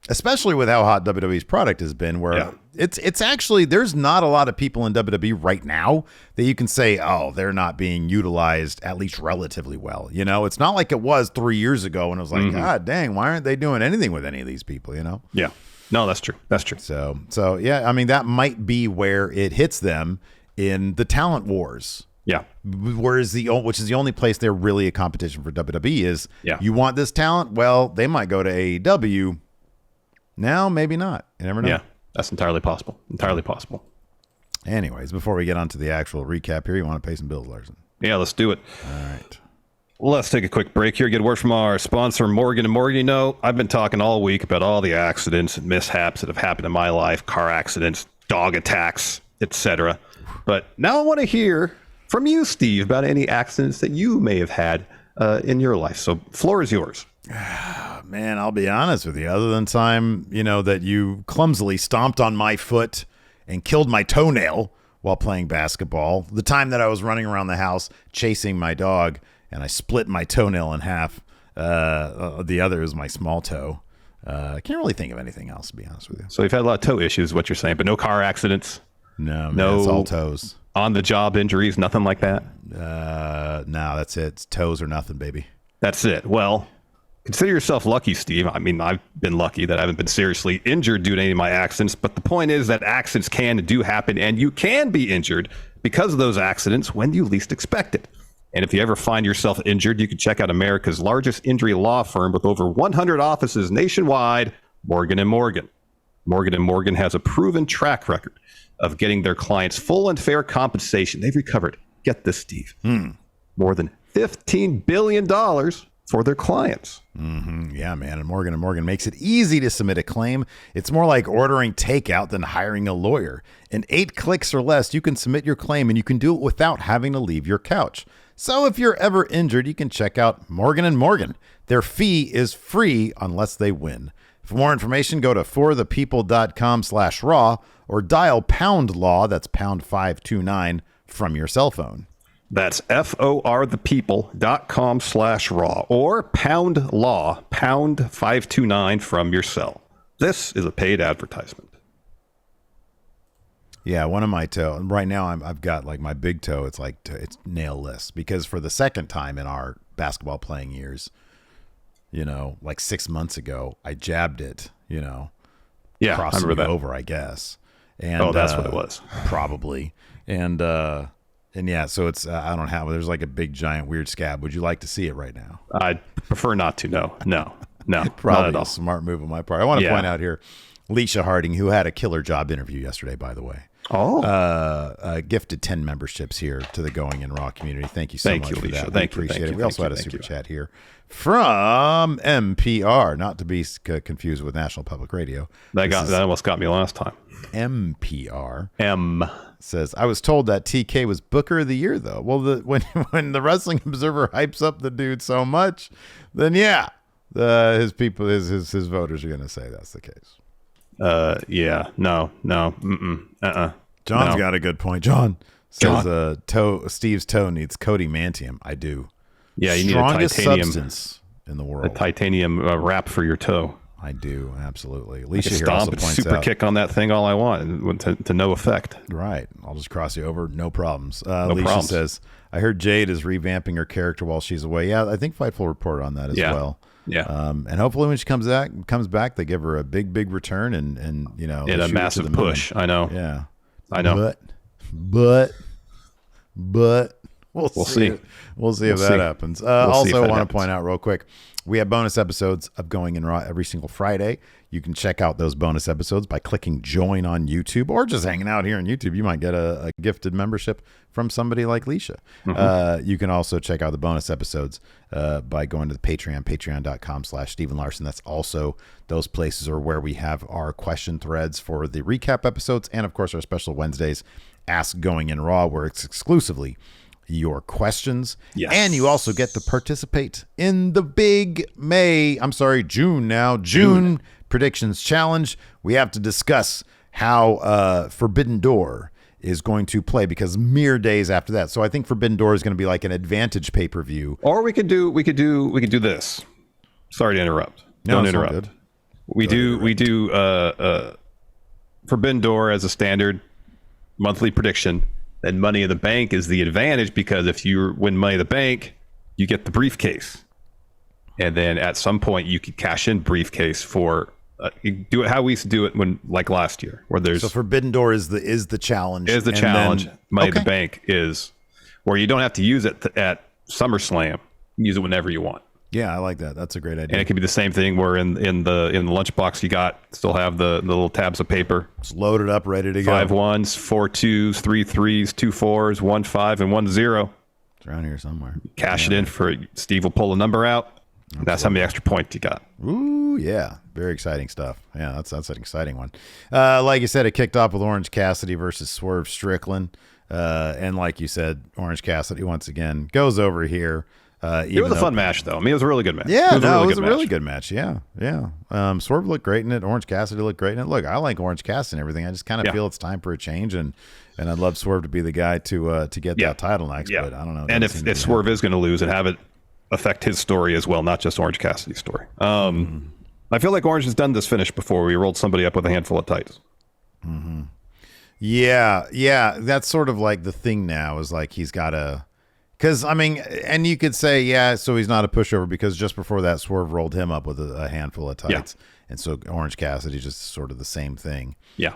[SPEAKER 1] Especially with how hot WWE's product has been, where it's actually, there's not a lot of people in WWE right now that you can say, oh, they're not being utilized at least relatively well. You know, it's not like it was 3 years ago when it was like, God dang, why aren't they doing anything with any of these people, you know?
[SPEAKER 2] Yeah. No, that's true. That's true.
[SPEAKER 1] So yeah, I mean, that might be where it hits them in the talent wars.
[SPEAKER 2] Yeah.
[SPEAKER 1] Which is the only place they're really a competition for WWE is, you want this talent? Well, they might go to AEW. Now, maybe not. You never know.
[SPEAKER 2] Yeah, that's entirely possible. Entirely possible.
[SPEAKER 1] Anyways, before we get on to the actual recap here, you want to pay some bills, Larson?
[SPEAKER 2] Yeah, let's do it.
[SPEAKER 1] All right.
[SPEAKER 2] Let's take a quick break here. Get a word from our sponsor, Morgan & Morgan. You know, I've been talking all week about all the accidents and mishaps that have happened in my life, car accidents, dog attacks, etc. But now I want to hear from you, Steve, about any accidents that you may have had in your life. So, floor is yours.
[SPEAKER 1] Man, I'll be honest with you. Other than time, that you clumsily stomped on my foot and killed my toenail while playing basketball, the time that I was running around the house chasing my dog and I split my toenail in half, the other is my small toe. I can't really think of anything else, to be honest with you.
[SPEAKER 2] So you've had a lot of toe issues, what you're saying, but no car accidents?
[SPEAKER 1] No, man, it's all toes.
[SPEAKER 2] On-the-job injuries, nothing like that?
[SPEAKER 1] No, that's it. It's toes or nothing, baby.
[SPEAKER 2] That's it. Well, consider yourself lucky, Steve. I mean, I've been lucky that I haven't been seriously injured due to any of my accidents, but the point is that accidents can and do happen, and you can be injured because of those accidents when you least expect it. And if you ever find yourself injured, you can check out America's largest injury law firm with over 100 offices nationwide, Morgan & Morgan. Morgan & Morgan has a proven track record of getting their clients full and fair compensation. They've recovered, get this, Steve, more than $15 billion for their clients.
[SPEAKER 1] Yeah, man. And Morgan & Morgan makes it easy to submit a claim. It's more like ordering takeout than hiring a lawyer. In 8 clicks or less, you can submit your claim, and you can do it without having to leave your couch. So if you're ever injured, you can check out Morgan & Morgan. Their fee is free unless they win. For more information, go to forthepeople.com/raw or dial pound law, that's pound 529, from your cell phone.
[SPEAKER 2] That's forthepeople.com/raw or pound law, pound 529 from your cell. This is a paid advertisement.
[SPEAKER 1] Yeah, one of my toe right now, I've got like my big toe. It's like it's nailless because for the second time in our basketball playing years, like 6 months ago, I jabbed it. Crossing me over, I guess. And
[SPEAKER 2] that's what it was,
[SPEAKER 1] probably. And yeah, so it's I don't have. There's like a big giant weird scab. Would you like to see it right now?
[SPEAKER 2] I'd prefer not to. No.
[SPEAKER 1] Probably a smart move on my part. I want to point out here, Leisha Harding, who had a killer job interview yesterday, by the way. Gifted 10 memberships here to the Going in Raw community. Thank you so much for that. We appreciate it. We also had a super chat here from MPR, not to be confused with National Public Radio.
[SPEAKER 2] That almost got me last time.
[SPEAKER 1] MPR
[SPEAKER 2] M
[SPEAKER 1] says, I was told that TK was Booker of the Year, though. Well, when the Wrestling Observer hypes up the dude so much, then his voters are going to say that's the case. John's got a good point. John says Steve's toe needs Cody Mantium. I do.
[SPEAKER 2] Yeah, you
[SPEAKER 1] strongest
[SPEAKER 2] need a titanium
[SPEAKER 1] substance in the world.
[SPEAKER 2] A titanium wrap for your toe.
[SPEAKER 1] I do, absolutely.
[SPEAKER 2] Alicia here also points super out, kick on that thing all I want to no effect.
[SPEAKER 1] Right. I'll just cross you over. No problems. Alicia says, I heard Jade is revamping her character while she's away. Yeah, I think Fightful reported on that as well.
[SPEAKER 2] Yeah.
[SPEAKER 1] And hopefully when she cocomes back, they give her a big return and
[SPEAKER 2] a massive push. I know.
[SPEAKER 1] Yeah.
[SPEAKER 2] I know.
[SPEAKER 1] But we'll see. We'll see if that happens. Also want to point out real quick, we have bonus episodes of Going in Raw every single Friday. You can check out those bonus episodes by clicking join on YouTube or just hanging out here on YouTube. You might get a gifted membership from somebody like Leisha. You can also check out the bonus episodes by going to the Patreon, patreon.com/Stephen Larson. That's also, those places are where we have our question threads for the recap episodes. And of course, our special Wednesdays, Ask Going in Raw, where it's exclusively your questions.
[SPEAKER 2] Yes.
[SPEAKER 1] And you also get to participate in the big June predictions challenge. We have to discuss how Forbidden Door is going to play, because mere days after that. So I think Forbidden Door is going to be like an Advantage pay-per-view.
[SPEAKER 2] Or we could do this. Sorry to interrupt.
[SPEAKER 1] No,
[SPEAKER 2] Don't
[SPEAKER 1] it's all
[SPEAKER 2] interrupt.
[SPEAKER 1] good.
[SPEAKER 2] We do Forbidden Door as a standard monthly prediction. Then Money in the Bank is the Advantage, because if you win Money in the Bank, you get the briefcase. And then at some point you could cash in briefcase for you do it how we used to do it when, like last year, where there's
[SPEAKER 1] So Forbidden Door is the challenge.
[SPEAKER 2] Is the
[SPEAKER 1] and
[SPEAKER 2] challenge.
[SPEAKER 1] then-
[SPEAKER 2] Money in
[SPEAKER 1] okay.
[SPEAKER 2] the Bank is where you don't have to use it at SummerSlam. You can use it whenever you want.
[SPEAKER 1] Yeah, I like that. That's a great idea.
[SPEAKER 2] And it could be the same thing where in the lunchbox you still have the little tabs of paper.
[SPEAKER 1] It's loaded up, ready to go.
[SPEAKER 2] 5 1s, 4 2s, 3 3s, 2 4s, 1 5, and 1 0.
[SPEAKER 1] It's around here somewhere.
[SPEAKER 2] Cash it in for Steve will pull a number out. That's how many extra points you got.
[SPEAKER 1] Ooh, yeah. Very exciting stuff. Yeah, that's an exciting one. Like you said, it kicked off with Orange Cassidy versus Swerve Strickland. And like you said, Orange Cassidy, once again, goes over here.
[SPEAKER 2] It was a fun match, though. I mean, it was a really good match.
[SPEAKER 1] Yeah,
[SPEAKER 2] it was
[SPEAKER 1] a really good match. Yeah, yeah. Swerve looked great in it. Orange Cassidy looked great in it. Look, I like Orange Cassidy and everything. I just kind of feel it's time for a change, and I'd love Swerve to be the guy to get that title next.
[SPEAKER 2] Yeah.
[SPEAKER 1] But I don't know.
[SPEAKER 2] And if Swerve is going to lose, and have it affect his story as well, not just Orange Cassidy's story. I feel like Orange has done this finish before. We rolled somebody up with a handful of tights.
[SPEAKER 1] Mm-hmm. Yeah. That's sort of like the thing now, is like he's got to. Because, I mean, and you could say, yeah, so he's not a pushover, because just before that, Swerve rolled him up with a handful of tights. Yeah. And so Orange Cassidy just sort of the same thing.
[SPEAKER 2] Yeah.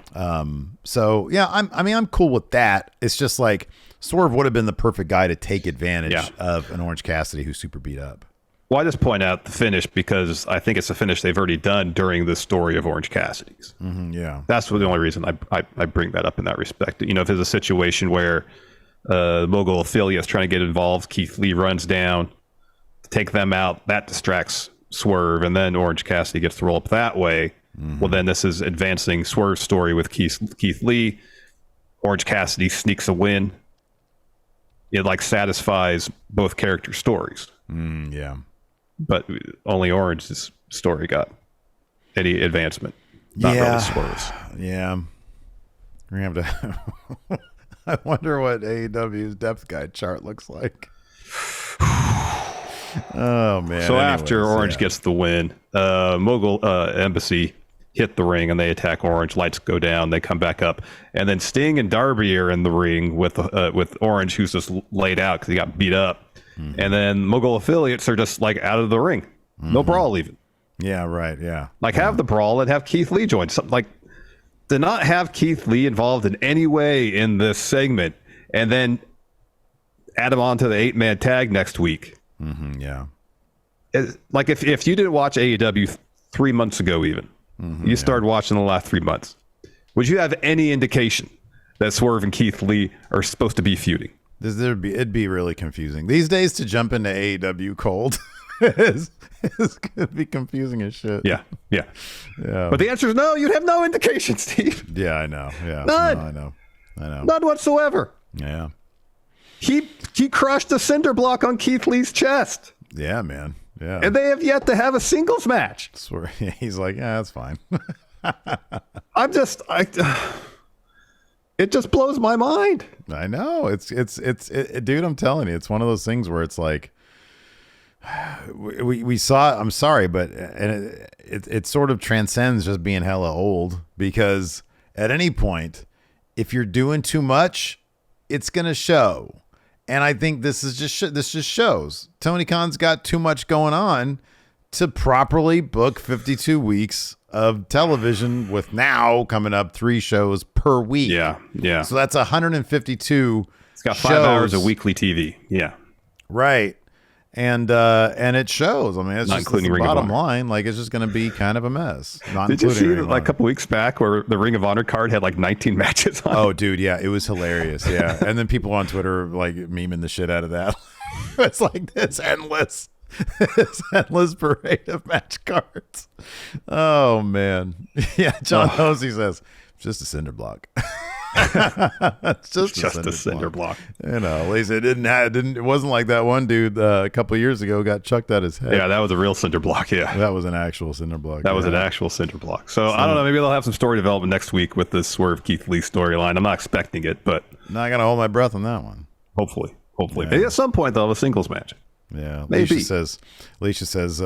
[SPEAKER 1] So, yeah, I'm cool with that. It's just like Swerve would have been the perfect guy to take advantage of an Orange Cassidy who's super beat up.
[SPEAKER 2] Well, I just point out the finish because I think it's a finish they've already done during the story of Orange Cassidy's.
[SPEAKER 1] Mm-hmm, yeah.
[SPEAKER 2] That's the only reason I bring that up in that respect. You know, if there's a situation where Mogul affiliates trying to get involved, Keith Lee runs down to take them out, that distracts Swerve, and then Orange Cassidy gets to roll up that way. Mm-hmm. Well, then this is advancing Swerve's story with Keith Lee. Orange Cassidy sneaks a win. It like satisfies both character stories.
[SPEAKER 1] Yeah.
[SPEAKER 2] But only Orange's story got any advancement. Not really Swerve's.
[SPEAKER 1] Yeah. We're going to have to... I wonder what AEW's depth guide chart looks like. Oh, man.
[SPEAKER 2] So after Orange gets the win, Mogul Embassy hit the ring and they attack Orange. Lights go down. They come back up. And then Sting and Darby are in the ring with Orange, who's just laid out because he got beat up. Mm-hmm. And then Mogul affiliates are just like out of the ring. Mm-hmm. No brawl even.
[SPEAKER 1] Yeah, right. Yeah.
[SPEAKER 2] Like have the brawl and have Keith Lee join. Something like to not have Keith Lee involved in any way in this segment and then add him on to the 8-man tag next week.
[SPEAKER 1] Mm-hmm, yeah.
[SPEAKER 2] Like if you didn't watch AEW 3 months ago even, you started watching the last 3 months, would you have any indication that Swerve and Keith Lee are supposed to be feuding?
[SPEAKER 1] It'd be really confusing. These days to jump into AEW cold is going to be confusing as shit.
[SPEAKER 2] Yeah. But the answer is no. You'd have no indication, Steve.
[SPEAKER 1] Yeah, I know. Yeah,
[SPEAKER 2] none.
[SPEAKER 1] No, I know.
[SPEAKER 2] None whatsoever.
[SPEAKER 1] Yeah.
[SPEAKER 2] He crushed a cinder block on Keith Lee's chest.
[SPEAKER 1] Yeah, man. Yeah.
[SPEAKER 2] And they have yet to have a singles match.
[SPEAKER 1] Swear. He's like, yeah, that's fine.
[SPEAKER 2] It just blows my mind.
[SPEAKER 1] I know. It's dude, I'm telling you, it's one of those things where it's like we saw, I'm sorry, but it sort of transcends just being hella old, because at any point, if you're doing too much, it's going to show. And I think this just shows Tony Khan's got too much going on to properly book 52 weeks of television, with now coming up 3 shows per week.
[SPEAKER 2] Yeah.
[SPEAKER 1] So that's 152.
[SPEAKER 2] It's got 5 hours of weekly TV. Yeah.
[SPEAKER 1] Right. And it shows. I mean, it's
[SPEAKER 2] not
[SPEAKER 1] just
[SPEAKER 2] including
[SPEAKER 1] the
[SPEAKER 2] Ring of
[SPEAKER 1] bottom
[SPEAKER 2] Honor.
[SPEAKER 1] line. Like, it's just going to be kind of a mess.
[SPEAKER 2] Did you see like a couple weeks back where the Ring of Honor card had like 19 matches on it?
[SPEAKER 1] Oh, dude, yeah, it was hilarious. Yeah, and then people on Twitter like memeing the shit out of that. It's like this endless parade of match cards. Oh man, yeah. John Hosey says just a cinder block. It's just
[SPEAKER 2] a cinder block.
[SPEAKER 1] You know, at least it wasn't like that one dude a couple of years ago got chucked at his head.
[SPEAKER 2] Yeah, that was a real cinder block. Yeah,
[SPEAKER 1] that was an actual cinder block.
[SPEAKER 2] That was an actual cinder block. So I don't know. Maybe they'll have some story development next week with this Swerve Keith Lee storyline. I'm not expecting it, but
[SPEAKER 1] not gonna hold my breath on that one.
[SPEAKER 2] Hopefully. Maybe at some point they'll have a singles match.
[SPEAKER 1] Yeah,
[SPEAKER 2] maybe.
[SPEAKER 1] Alicia says,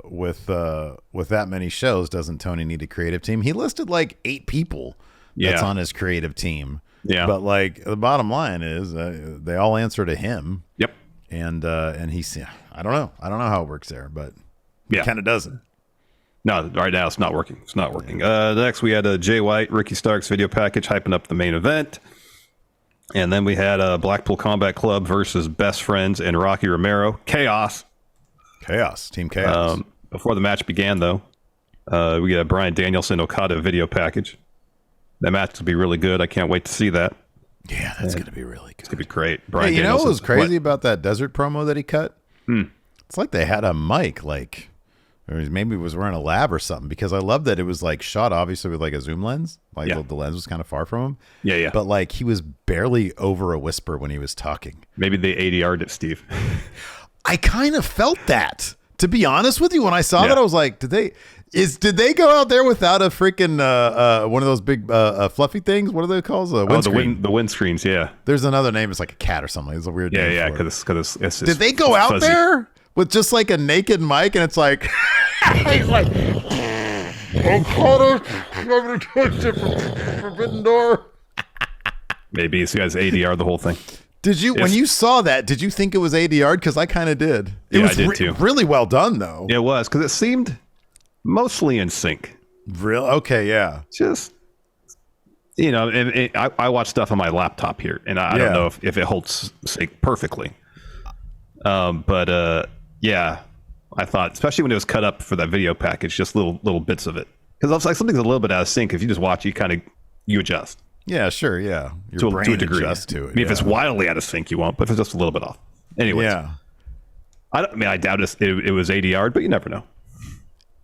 [SPEAKER 1] with that many shows, doesn't Tony need a creative team? He listed like 8 people that's on his creative team.
[SPEAKER 2] Yeah,
[SPEAKER 1] but like the bottom line is, they all answer to him.
[SPEAKER 2] Yep.
[SPEAKER 1] And he's, I don't know how it works there, but it kind of doesn't.
[SPEAKER 2] No, right now it's not working. Next we had Jay White, Ricky Starks video package hyping up the main event. And then we had Blackpool Combat Club versus Best Friends and Rocky Romero. Chaos.
[SPEAKER 1] Team Chaos.
[SPEAKER 2] Before the match began, though, we get a Bryan Danielson Okada video package. That match will be really good. I can't wait to see that.
[SPEAKER 1] Yeah, that's going to be really good.
[SPEAKER 2] It's going to be great.
[SPEAKER 1] Hey, you know what was crazy about that desert promo that he cut? It's like they had a mic, like, or maybe he was wearing a lab or something, because I love that it was like shot obviously with like a zoom lens, like the lens was kind of far from him.
[SPEAKER 2] Yeah.
[SPEAKER 1] But like he was barely over a whisper when he was talking.
[SPEAKER 2] Maybe they ADR'd it, Steve.
[SPEAKER 1] I kind of felt that, to be honest with you. When I saw that, I was like, did they go out there without a freaking one of those big fluffy things? What are they called? The
[SPEAKER 2] windscreens. Yeah.
[SPEAKER 1] There's another name. It's like a cat or something. It's a weird name.
[SPEAKER 2] Yeah. Because it's
[SPEAKER 1] did they go out there with just like a naked mic, and it's like he's like, I'm going to touch it from Forbidden Door.
[SPEAKER 2] Maybe these guys ADR the whole thing.
[SPEAKER 1] Did you, when you saw that, did you think it was ADR? Because I kind of did. It was
[SPEAKER 2] I did too.
[SPEAKER 1] Really well done, though.
[SPEAKER 2] It was, because it seemed mostly in sync.
[SPEAKER 1] Real? Okay, yeah.
[SPEAKER 2] Just, I watch stuff on my laptop here, and I don't know if it holds sync perfectly. But I thought, especially when it was cut up for that video package, just little bits of it. Because I was like, something's a little bit out of sync. If you just watch, you adjust.
[SPEAKER 1] Yeah, sure, yeah.
[SPEAKER 2] Your brain to a degree.
[SPEAKER 1] Adjusts to it.
[SPEAKER 2] I mean, if it's wildly out of sync, you won't. But if it's just a little bit off, anyways.
[SPEAKER 1] Yeah.
[SPEAKER 2] I doubt it was ADR'd, but you never know.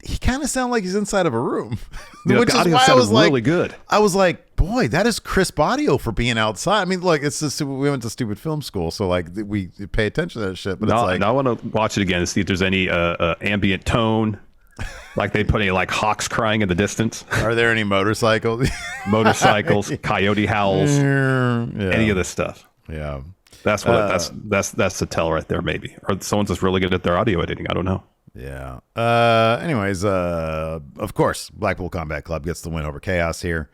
[SPEAKER 1] He kind of sounded like he's inside of a room,
[SPEAKER 2] which is why I was really good.
[SPEAKER 1] I was like, boy, that is crisp audio for being outside. I mean, look, it's just, we went to stupid film school, so like we pay attention to that shit. But it's like,
[SPEAKER 2] I want to watch it again to see if there's any ambient tone. Like they put any like hawks crying in the distance.
[SPEAKER 1] Are there any motorcycles?
[SPEAKER 2] Coyote howls, any of this stuff.
[SPEAKER 1] Yeah,
[SPEAKER 2] that's what that's the tell right there. Maybe, or someone's just really good at their audio editing. I don't know.
[SPEAKER 1] Yeah. Anyways, of course, Blackpool Combat Club gets the win over Chaos here.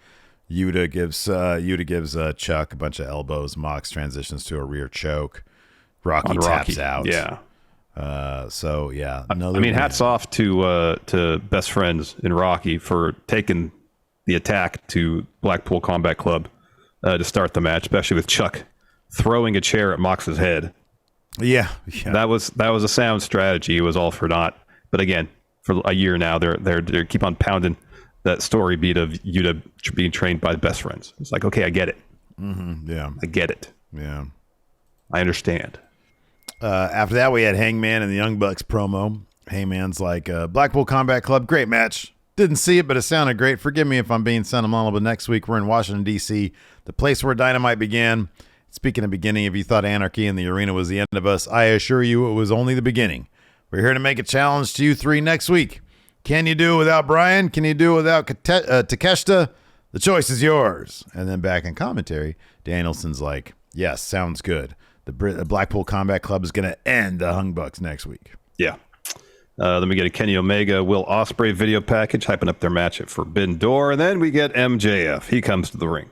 [SPEAKER 1] Yuta gives Chuck a bunch of elbows. Mox transitions to a rear choke. Rocky taps out.
[SPEAKER 2] Yeah.
[SPEAKER 1] So yeah,
[SPEAKER 2] hats off to Best Friends in Rocky for taking the attack to Blackpool Combat Club to start the match, especially with Chuck throwing a chair at Mox's head.
[SPEAKER 1] Yeah.
[SPEAKER 2] That was a sound strategy. It was all for naught. But again, for a year now, they keep on pounding that story beat of Yuta being trained by Best Friends. It's like, okay, I get it.
[SPEAKER 1] Mm-hmm. Yeah,
[SPEAKER 2] I get it.
[SPEAKER 1] Yeah,
[SPEAKER 2] I understand.
[SPEAKER 1] After that, we had Hangman and the Young Bucks promo. Hangman's like, Blackpool Combat Club, great match. Didn't see it, but it sounded great. Forgive me if I'm being sentimental, but next week we're in Washington, D.C., the place where Dynamite began. Speaking of beginning, if you thought Anarchy in the arena was the end of us, I assure you it was only the beginning. We're here to make a challenge to you three next week. Can you do it without Brian? Can you do it without Takeshita? The choice is yours. And then back in commentary, Danielson's like, yes, sounds good. The Blackpool Combat Club is going to end the Hung Bucks next week.
[SPEAKER 2] Yeah. Then we get a Kenny Omega, Will Ospreay video package, hyping up their match at Forbidden Door. And then we get MJF. He comes to the ring.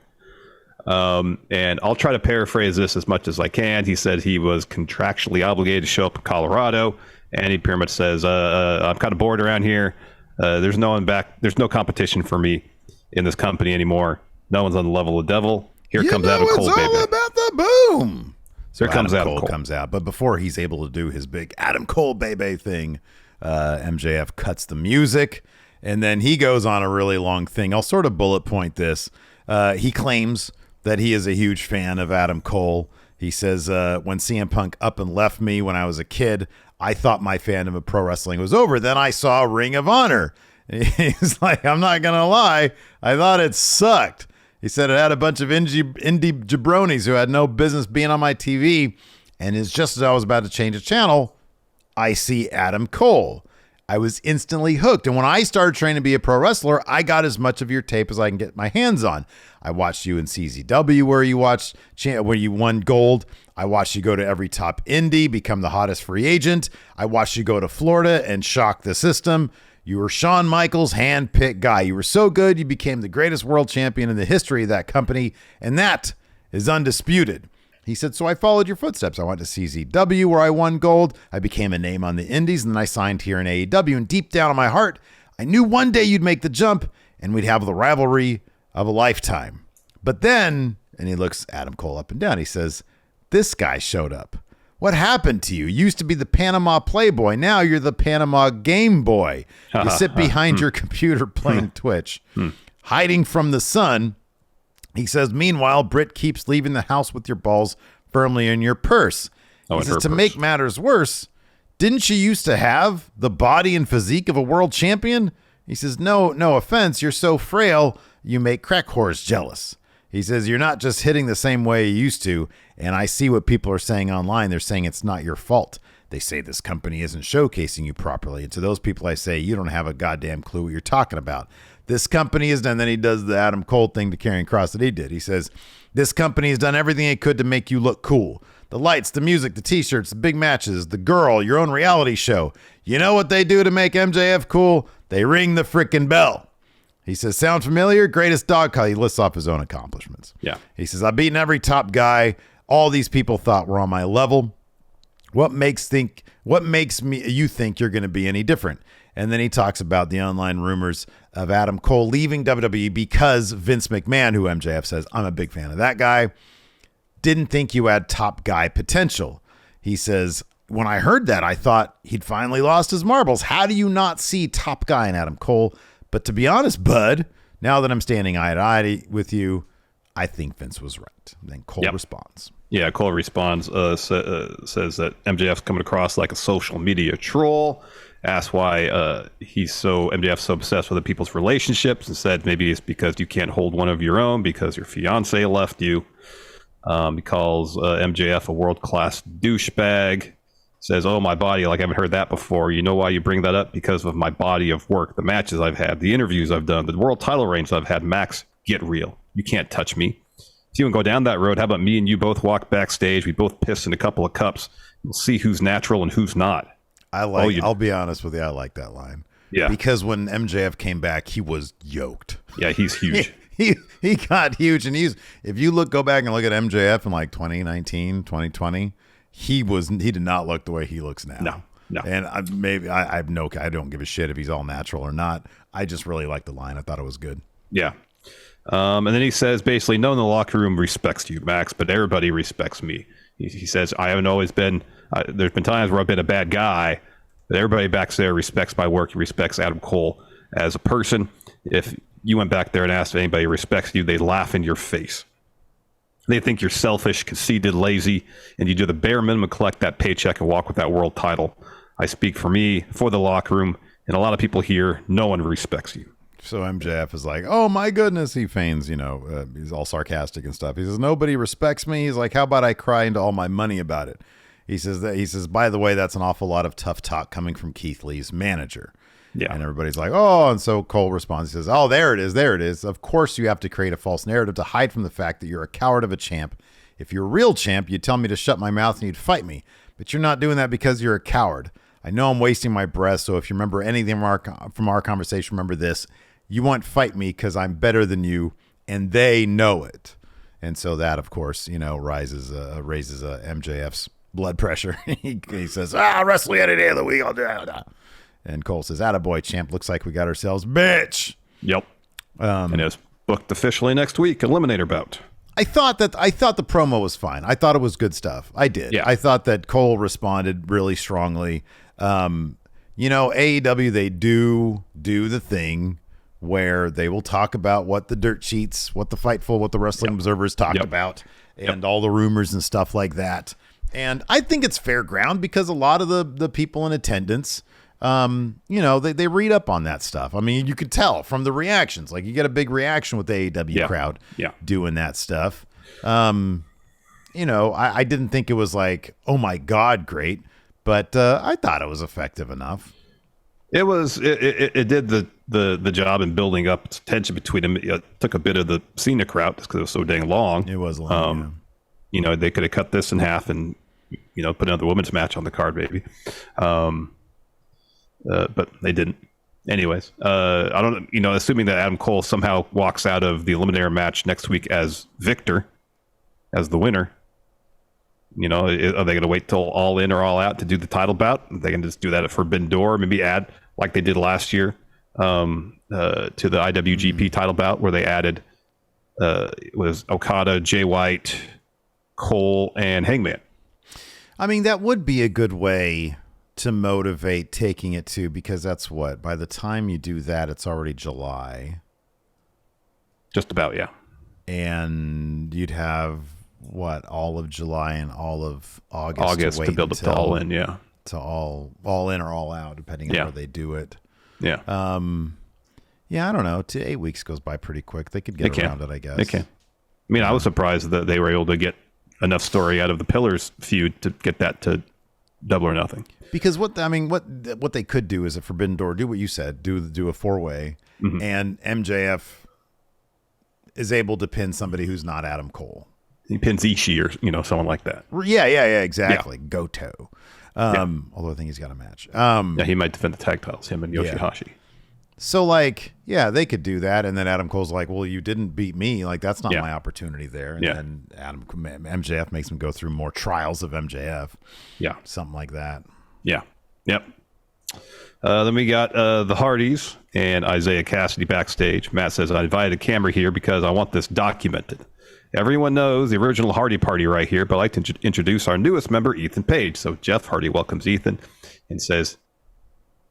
[SPEAKER 2] And I'll try to paraphrase this as much as I can. He said he was contractually obligated to show up in Colorado. And he pretty much says, I'm kind of bored around here. There's no one back. There's no competition for me in this company anymore. No one's on the level of devil. Here comes Adam Cole, baby.
[SPEAKER 1] It's all about the boom. So
[SPEAKER 2] here comes Adam Cole.
[SPEAKER 1] Comes out. But before he's able to do his big Adam Cole, baby thing, MJF cuts the music. And then he goes on a really long thing. I'll sort of bullet point this. He claims that he is a huge fan of Adam Cole. He says, when CM Punk up and left me when I was a kid, I thought my fandom of pro wrestling was over. Then I saw Ring of Honor. He's like, I'm not going to lie. I thought it sucked. He said, it had a bunch of indie jabronis who had no business being on my TV. And it's just as I was about to change the channel, I see Adam Cole. I was instantly hooked. And when I started training to be a pro wrestler, I got as much of your tape as I can get my hands on. I watched you in CZW where you won gold. I watched you go to every top indie, become the hottest free agent. I watched you go to Florida and shock the system. You were Shawn Michaels' hand-picked guy. You were so good, you became the greatest world champion in the history of that company. And that is undisputed. He said, so I followed your footsteps. I went to CZW where I won gold. I became a name on the indies, and then I signed here in AEW. And deep down in my heart, I knew one day you'd make the jump and we'd have the rivalry of a lifetime. But then, and he looks Adam Cole up and down, he says, this guy showed up. What happened to you? You used to be the Panama Playboy. Now you're the Panama Game Boy. You sit behind your computer playing Twitch, hiding from the sun. He says, meanwhile, Britt keeps leaving the house with your balls firmly in your purse. He says, to make matters worse, didn't she used to have the body and physique of a world champion? He says, no offense, you're so frail, you make crack whores jealous. He says, you're not just hitting the same way you used to, and I see what people are saying online. They're saying it's not your fault. They say this company isn't showcasing you properly. And to those people, I say, you don't have a goddamn clue what you're talking about. This company has done, then he does the Adam Cole thing to Karrion Kross that he did. He says, this company has done everything it could to make you look cool. The lights, the music, the t-shirts, the big matches, the girl, your own reality show. You know what they do to make MJF cool? They ring the frickin' bell. He says, sound familiar? Greatest dog collar. He lists off his own accomplishments.
[SPEAKER 2] Yeah.
[SPEAKER 1] He says, I've beaten every top guy. All these people thought were on my level. What makes you think you're going to be any different? And then he talks about the online rumors of Adam Cole leaving WWE because Vince McMahon, who MJF says, I'm a big fan of that guy, didn't think you had top guy potential. He says, when I heard that, I thought he'd finally lost his marbles. How do you not see top guy in Adam Cole? But to be honest, bud, now that I'm standing eye to eye with you, I think Vince was right. And then Cole responds.
[SPEAKER 2] Yeah, Cole responds, says that MJF's coming across like a social media troll. Asked why MJF's so obsessed with the people's relationships, and said maybe it's because you can't hold one of your own because your fiance left you. He calls MJF a world-class douchebag. Says, oh, my body, like I haven't heard that before. You know why you bring that up? Because of my body of work, the matches I've had, the interviews I've done, the world title reigns I've had. Max, get real. You can't touch me. If you want to go down that road, how about me and you both walk backstage? We both piss in a couple of cups. We'll see who's natural and who's not.
[SPEAKER 1] I'll be honest with you. I like that line.
[SPEAKER 2] Yeah.
[SPEAKER 1] Because when MJF came back, he was yoked.
[SPEAKER 2] Yeah, he's huge.
[SPEAKER 1] he got huge. And if you go back and look at MJF in like 2019, 2020, he did not look the way he looks now.
[SPEAKER 2] No.
[SPEAKER 1] And I don't give a shit if he's all natural or not. I just really like the line. I thought it was good.
[SPEAKER 2] Yeah. And then he says, basically, no one in the locker room respects you, Max, but everybody respects me. He says, I haven't always been, there's been times where I've been a bad guy, but everybody back there respects my work. He respects Adam Cole as a person. If you went back there and asked if anybody respects you, they laugh in your face. They think you're selfish, conceited, lazy, and you do the bare minimum, collect that paycheck and walk with that world title. I speak for me, for the locker room, and a lot of people here, no one respects you.
[SPEAKER 1] So MJF is like, oh my goodness, he feigns, he's all sarcastic and stuff. He says, nobody respects me. He's like, how about I cry into all my money about it? He says, by the way, that's an awful lot of tough talk coming from Keith Lee's manager. Yeah. And everybody's like, oh, and so Cole responds, he says, oh, there it is. Of course you have to create a false narrative to hide from the fact that you're a coward of a champ. If you're a real champ, you'd tell me to shut my mouth and you'd fight me. But you're not doing that because you're a coward. I know I'm wasting my breath, so if you remember anything from our conversation, remember this. You won't fight me because I'm better than you, and they know it. And so that, of course, raises MJF's blood pressure. he says, wrestle any day of the week. I'll do that. And Cole says, attaboy, champ. Looks like we got ourselves, bitch.
[SPEAKER 2] Yep. And it's booked officially next week, Eliminator bout.
[SPEAKER 1] I thought the promo was fine. I thought it was good stuff. I did. Yeah. I thought that Cole responded really strongly. AEW, they do the thing where they will talk about what the dirt sheets, what the Fightful, what the Wrestling Observers talked about, and all the rumors and stuff like that. And I think it's fair ground because a lot of the people in attendance they read up on that stuff. I mean, you could tell from the reactions. Like, you get a big reaction with the AEW crowd doing that stuff. I didn't think it was like, oh my God, great. But I thought it was effective enough.
[SPEAKER 2] It was. It did the job in building up tension between them. It took a bit of the Cena crowd because it was so dang long.
[SPEAKER 1] It was long.
[SPEAKER 2] They could have cut this in half and put another women's match on the card, maybe. But they didn't. Anyways, I don't. Assuming that Adam Cole somehow walks out of the Eliminator match next week as victor, as the winner. Are they going to wait till All In or All Out to do the title bout? They can just do that at Forbidden Door, maybe add, like they did last year, to the IWGP title bout, where they added was Okada, Jay White, Cole, and Hangman.
[SPEAKER 1] I mean, that would be a good way to motivate taking it to, because that's what, by the time you do that, it's already July.
[SPEAKER 2] Just about, yeah.
[SPEAKER 1] And you'd have all of July and all of August
[SPEAKER 2] to build up to All In, yeah.
[SPEAKER 1] To all in or All Out, depending on where they do it.
[SPEAKER 2] Yeah.
[SPEAKER 1] I don't know. 8 weeks goes by pretty quick. They could get around it, I guess.
[SPEAKER 2] They can. I mean, I was surprised that they were able to get enough story out of the Pillars feud to get that to Double or Nothing.
[SPEAKER 1] Because what they could do is a Forbidden Door, do what you said, do a 4-way, and MJF is able to pin somebody who's not Adam Cole.
[SPEAKER 2] He pins Ishii or someone like that.
[SPEAKER 1] Yeah, exactly. Yeah. Goto. Although I think he's got a match.
[SPEAKER 2] He might defend the tag titles, him and Yoshihashi.
[SPEAKER 1] So they could do that, and then Adam Cole's like, well, you didn't beat me. Like, that's not my opportunity there. And then MJF makes him go through more trials of MJF.
[SPEAKER 2] Yeah.
[SPEAKER 1] Something like that.
[SPEAKER 2] Yeah. Yep. Then we got the Hardys and Isaiah Cassidy backstage. Matt says, I invited a camera here because I want this documented. Everyone knows the original Hardy Party right here, but I'd like to introduce our newest member, Ethan Page. So Jeff Hardy welcomes Ethan and says,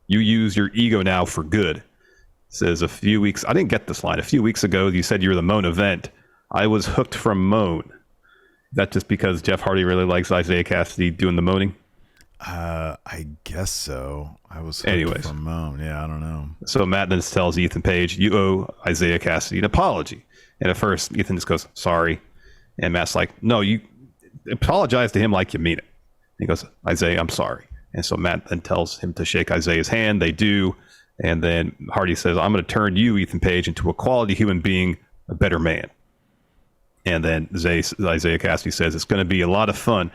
[SPEAKER 2] you use your ego now for good. Says I didn't get this line. A few weeks ago, you said you were the Mone event. I was hooked from Mone. Is that just because Jeff Hardy really likes Isaiah Cassidy doing the moaning?
[SPEAKER 1] I guess so. I was hooked from Mone. Yeah, I don't know.
[SPEAKER 2] So Matt then tells Ethan Page, you owe Isaiah Cassidy an apology. And at first, Ethan just goes, sorry. And Matt's like, no, you apologize to him like you mean it. And he goes, Isaiah, I'm sorry. And so Matt then tells him to shake Isaiah's hand. They do. And then Hardy says, I'm going to turn you, Ethan Page, into a quality human being, a better man. And then Isaiah Cassidy says, it's going to be a lot of fun.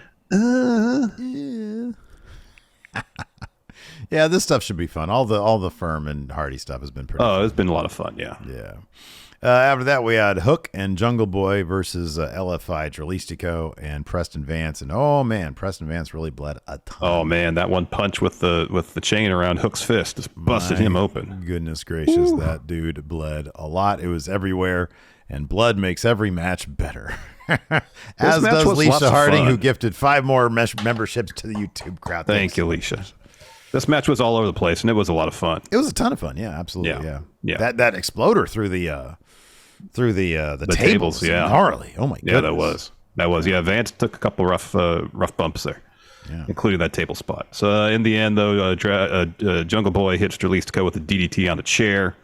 [SPEAKER 1] Yeah, this stuff should be fun. All the Firm and Hardy stuff has been pretty fun.
[SPEAKER 2] It's been a lot of fun, yeah.
[SPEAKER 1] Yeah. After that, we had Hook and Jungle Boy versus LFI, Dralistico, and Preston Vance. And oh man, Preston Vance really bled a ton.
[SPEAKER 2] Oh man, that one punch with the chain around Hook's fist just busted him open.
[SPEAKER 1] Goodness gracious, that dude bled a lot. It was everywhere, and blood makes every match better. As does Leisha Harding, who gifted 5 more memberships to the YouTube crowd.
[SPEAKER 2] Thank you, Leisha. This match was all over the place, and it was a lot of fun.
[SPEAKER 1] It was a ton of fun. Yeah, absolutely. Yeah. That exploder through the tables.
[SPEAKER 2] Yeah,
[SPEAKER 1] gnarly. Oh my goodness.
[SPEAKER 2] Yeah, that was. Yeah, Vance took a couple rough bumps there, including that table spot. So in the end, though, Jungle Boy hits Dralistico with a DDT on the chair.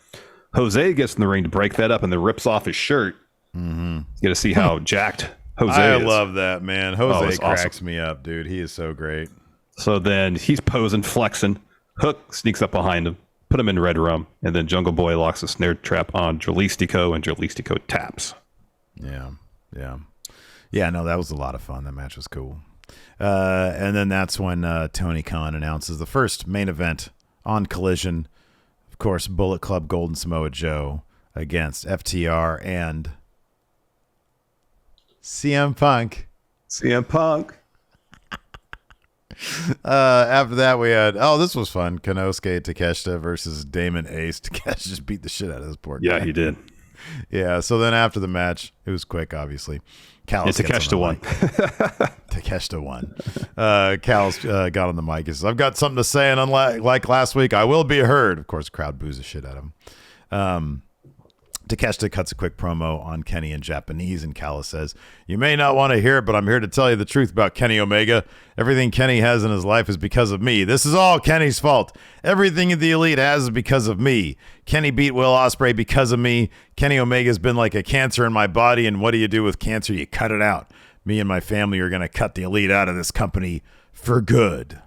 [SPEAKER 2] Jose gets in the ring to break that up, and then rips off his shirt. Mm-hmm. You get to see how jacked Jose is.
[SPEAKER 1] I love that, man. Jose cracks me up, dude. He is so great.
[SPEAKER 2] So then he's posing, flexing. Hook sneaks up behind him, put him in red rum, and then Jungle Boy locks a snare trap on Dralistico, and Dralistico taps.
[SPEAKER 1] Yeah. No, that was a lot of fun. That match was cool. And then that's when Tony Khan announces the first main event on Collision. Of course, Bullet Club Golden Samoa Joe against FTR and CM Punk. After that, we had this was fun. Konosuke Takeshita versus Damon Ace. Takeshita just beat the shit out of this poor guy.
[SPEAKER 2] Yeah, he did.
[SPEAKER 1] Yeah, so then after the match, it was quick, obviously.
[SPEAKER 2] Takeshita won.
[SPEAKER 1] Takeshita won. Cal's got on the mic. He says, I've got something to say, and unlike last week, I will be heard. Of course, the crowd boos the shit out of him. Takeshita cuts a quick promo on Kenny in Japanese, and Callis says, "You may not want to hear it, but I'm here to tell you the truth about Kenny Omega. Everything Kenny has in his life is because of me. This is all Kenny's fault. Everything the Elite has is because of me. Kenny beat Will Ospreay because of me. Kenny Omega's been like a cancer in my body, and what do you do with cancer? You cut it out. Me and my family are going to cut the Elite out of this company for good."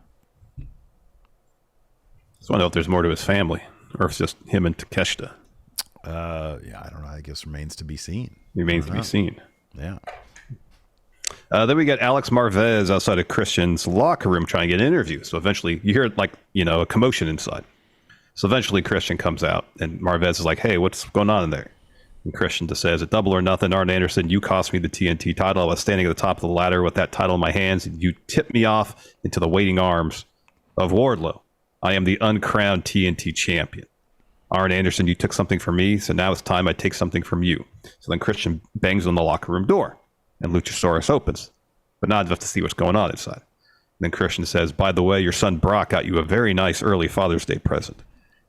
[SPEAKER 2] Just want to know if there's more to his family, or if it's just him and Takeshita.
[SPEAKER 1] Yeah, I don't know. I guess remains to be seen.
[SPEAKER 2] Remains to be seen.
[SPEAKER 1] Yeah.
[SPEAKER 2] Then we got Alex Marvez outside of Christian's locker room trying to get an interview. So eventually you hear a commotion inside. So eventually Christian comes out and Marvez is like, "Hey, what's going on in there?" And Christian just says, "A double or nothing, Arn Anderson, you cost me the TNT title. I was standing at the top of the ladder with that title in my hands. And you tipped me off into the waiting arms of Wardlow. I am the uncrowned TNT champion. Arn Anderson, you took something from me, so now it's time I take something from you." So then Christian bangs on the locker room door, and Luchasaurus opens, but not enough to see what's going on inside. And then Christian says, "By the way, your son Brock got you a very nice early Father's Day present."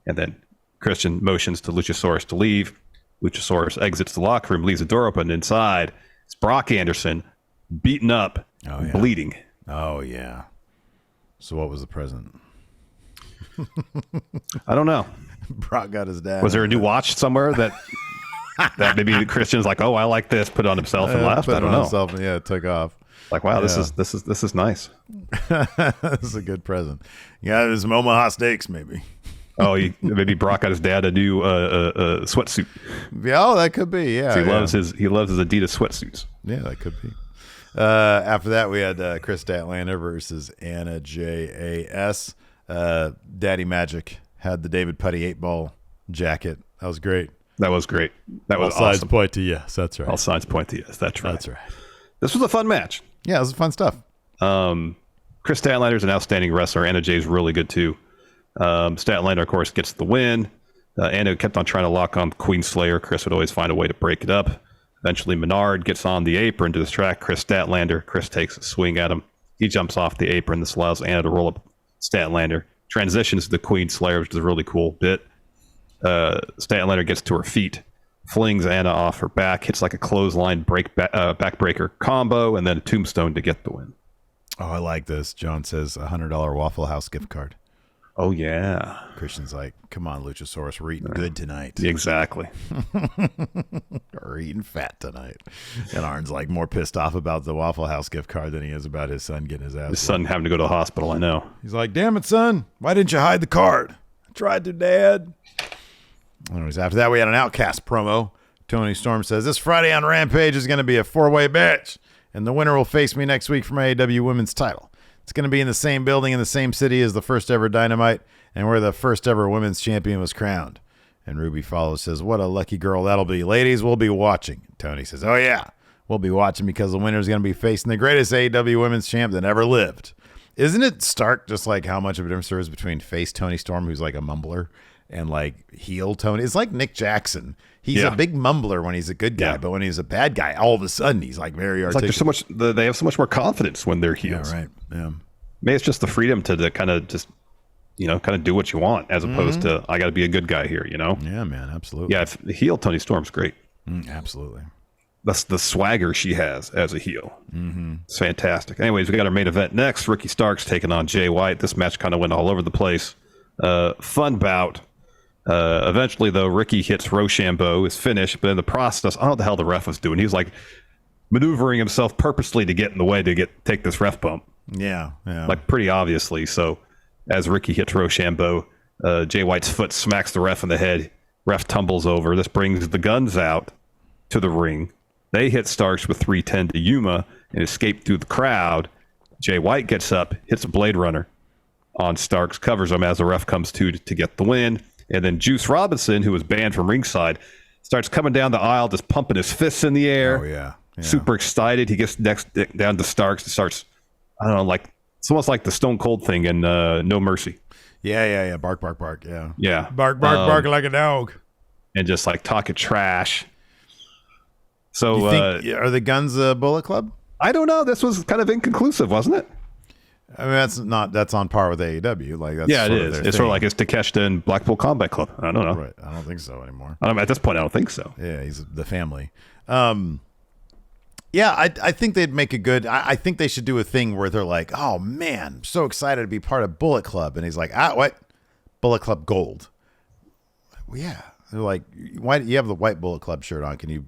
[SPEAKER 2] And then Christian motions to Luchasaurus to leave. Luchasaurus exits the locker room, leaves the door open. Inside, it's Brock Anderson, beaten up, bleeding.
[SPEAKER 1] Oh, yeah. So what was the present?
[SPEAKER 2] I don't know.
[SPEAKER 1] Brock got his dad.
[SPEAKER 2] Was there a new watch somewhere that maybe Christian's like, "Oh, I like this," put it on himself and left? I don't know.
[SPEAKER 1] Himself, yeah, it took off.
[SPEAKER 2] Like, wow, this is nice.
[SPEAKER 1] This is a good present. Yeah, there's some Omaha steaks, maybe.
[SPEAKER 2] Oh, maybe Brock got his dad a new sweatsuit.
[SPEAKER 1] Yeah, oh, that could be. Yeah,
[SPEAKER 2] so he loves his Adidas sweatsuits.
[SPEAKER 1] Yeah, that could be. After that, we had Chris Statlander versus Anna Jas. Daddy Magic had the David Putty 8-ball jacket. That was great.
[SPEAKER 2] That was great. That was
[SPEAKER 1] all sides
[SPEAKER 2] awesome.
[SPEAKER 1] Point to yes. That's right.
[SPEAKER 2] All sides point to yes. That's right.
[SPEAKER 1] That's right.
[SPEAKER 2] This was a fun match.
[SPEAKER 1] Yeah, it was fun stuff.
[SPEAKER 2] Chris Statlander is an outstanding wrestler. Anna Jay is really good too. Statlander, of course, gets the win. Anna kept on trying to lock on Queen Slayer. Chris would always find a way to break it up. Eventually, Menard gets on the apron to distract Chris Statlander. Chris takes a swing at him. He jumps off the apron. This allows Anna to roll up Statlander. Transitions to the Queen Slayer, which is a really cool bit. Statlander gets to her feet, flings Anna off her back, hits like a clothesline backbreaker combo, and then a tombstone to get the win.
[SPEAKER 1] Oh, I like this. John says $100 Waffle House gift card.
[SPEAKER 2] Oh, yeah.
[SPEAKER 1] Christian's like, "Come on, Luchasaurus, we're eating good tonight."
[SPEAKER 2] Exactly.
[SPEAKER 1] We're eating fat tonight. And Arn's like more pissed off about the Waffle House gift card than he is about his son getting his ass.
[SPEAKER 2] His son having to go to the hospital, I know.
[SPEAKER 1] He's like, "Damn it, son. Why didn't you hide the card?" "I tried to, Dad." Anyways, after that, we had an Outcast promo. Tony Storm says, "This Friday on Rampage is going to be a 4-way match, and the winner will face me next week for my AEW Women's title. It's going to be in the same building in the same city as the first ever Dynamite and where the first ever women's champion was crowned." And Ruby follows, says, "What a lucky girl that'll be. Ladies, we'll be watching." Tony says, "Oh, yeah, we'll be watching because the winner's going to be facing the greatest AEW women's champ that ever lived." Isn't it stark just like how much of a difference there is between face Tony Storm, who's like a mumbler, and like heel Tony? It's like Nick Jackson. He's a big mumbler when he's a good guy, but when he's a bad guy, all of a sudden he's like very articulate.
[SPEAKER 2] It's like there's so much. They have so much more confidence when they're heels.
[SPEAKER 1] Yeah, right. Yeah.
[SPEAKER 2] Maybe it's just the freedom to kind of just, kind of do what you want, as opposed to I got to be a good guy here.
[SPEAKER 1] Yeah, man, absolutely.
[SPEAKER 2] Yeah, the heel Tony Storm's great.
[SPEAKER 1] Absolutely.
[SPEAKER 2] That's the swagger she has as a heel.
[SPEAKER 1] Mm-hmm.
[SPEAKER 2] It's fantastic. Anyways, we got our main event next. Ricky Starks taking on Jay White. This match kind of went all over the place. Fun bout. Eventually, though, Ricky hits Rochambeau, is finished, but in the process, I don't know what the hell the ref was doing. He was like maneuvering himself purposely to get in the way to take this ref bump.
[SPEAKER 1] Yeah.
[SPEAKER 2] Like pretty obviously. So as Ricky hits Rochambeau, Jay White's foot smacks the ref in the head. Ref tumbles over. This brings the Guns out to the ring. They hit Starks with 310 to Yuma and escape through the crowd. Jay White gets up, hits a Blade Runner on Starks, covers him as the ref comes to get the win. And then Juice Robinson, who was banned from ringside, starts coming down the aisle, just pumping his fists in the air.
[SPEAKER 1] Oh, yeah.
[SPEAKER 2] Super excited. He gets next down to Starks and starts, I don't know, like it's almost like the Stone Cold thing in No Mercy.
[SPEAKER 1] Yeah. Bark, bark, bark. Yeah.
[SPEAKER 2] Yeah.
[SPEAKER 1] Bark, bark like a dog.
[SPEAKER 2] And just like talking trash. So
[SPEAKER 1] are the Guns a Bullet Club?
[SPEAKER 2] I don't know. This was kind of inconclusive, wasn't it?
[SPEAKER 1] I mean, that's on par with AEW. Like, that's
[SPEAKER 2] Yeah, it is. It's sort of like it's Takeshita and Blackpool Combat Club. I don't know.
[SPEAKER 1] Right. I don't think so anymore.
[SPEAKER 2] At this point, I don't think so.
[SPEAKER 1] Yeah, he's the family. Yeah, I think they'd make a good. I think they should do a thing where they're like, "Oh man, I'm so excited to be part of Bullet Club," and he's like, "What? Bullet Club Gold?" Well, yeah, they're like, "Why you have the white Bullet Club shirt on? Can you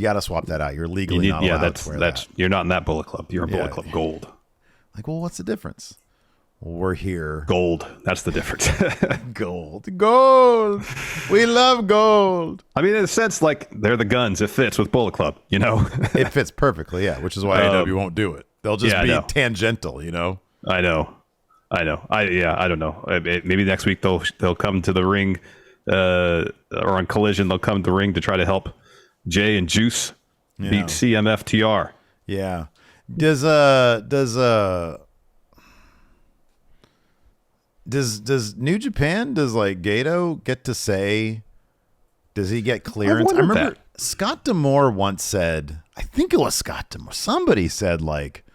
[SPEAKER 1] got to swap that out? You're legally not allowed to wear that.
[SPEAKER 2] You're not in that Bullet Club. You're in Bullet Club Gold."
[SPEAKER 1] Like, well, what's the difference? Well, we're here.
[SPEAKER 2] Gold. That's the difference.
[SPEAKER 1] Gold. We love gold.
[SPEAKER 2] I mean, in a sense, like they're the guns. It fits with Bullet Club, you know?
[SPEAKER 1] It fits perfectly, yeah, which is why AEW won't do it. They'll just be tangential, you know?
[SPEAKER 2] I know. I don't know. Maybe next week they'll come to the ring or on Collision. They'll come to the ring to try to help Jay and Juice beat CMFTR.
[SPEAKER 1] Yeah. Does New Japan, does like Gato get to say, does he get clearance? I remember Scott D'Amore once said, I think it was Scott D'Amore, somebody said like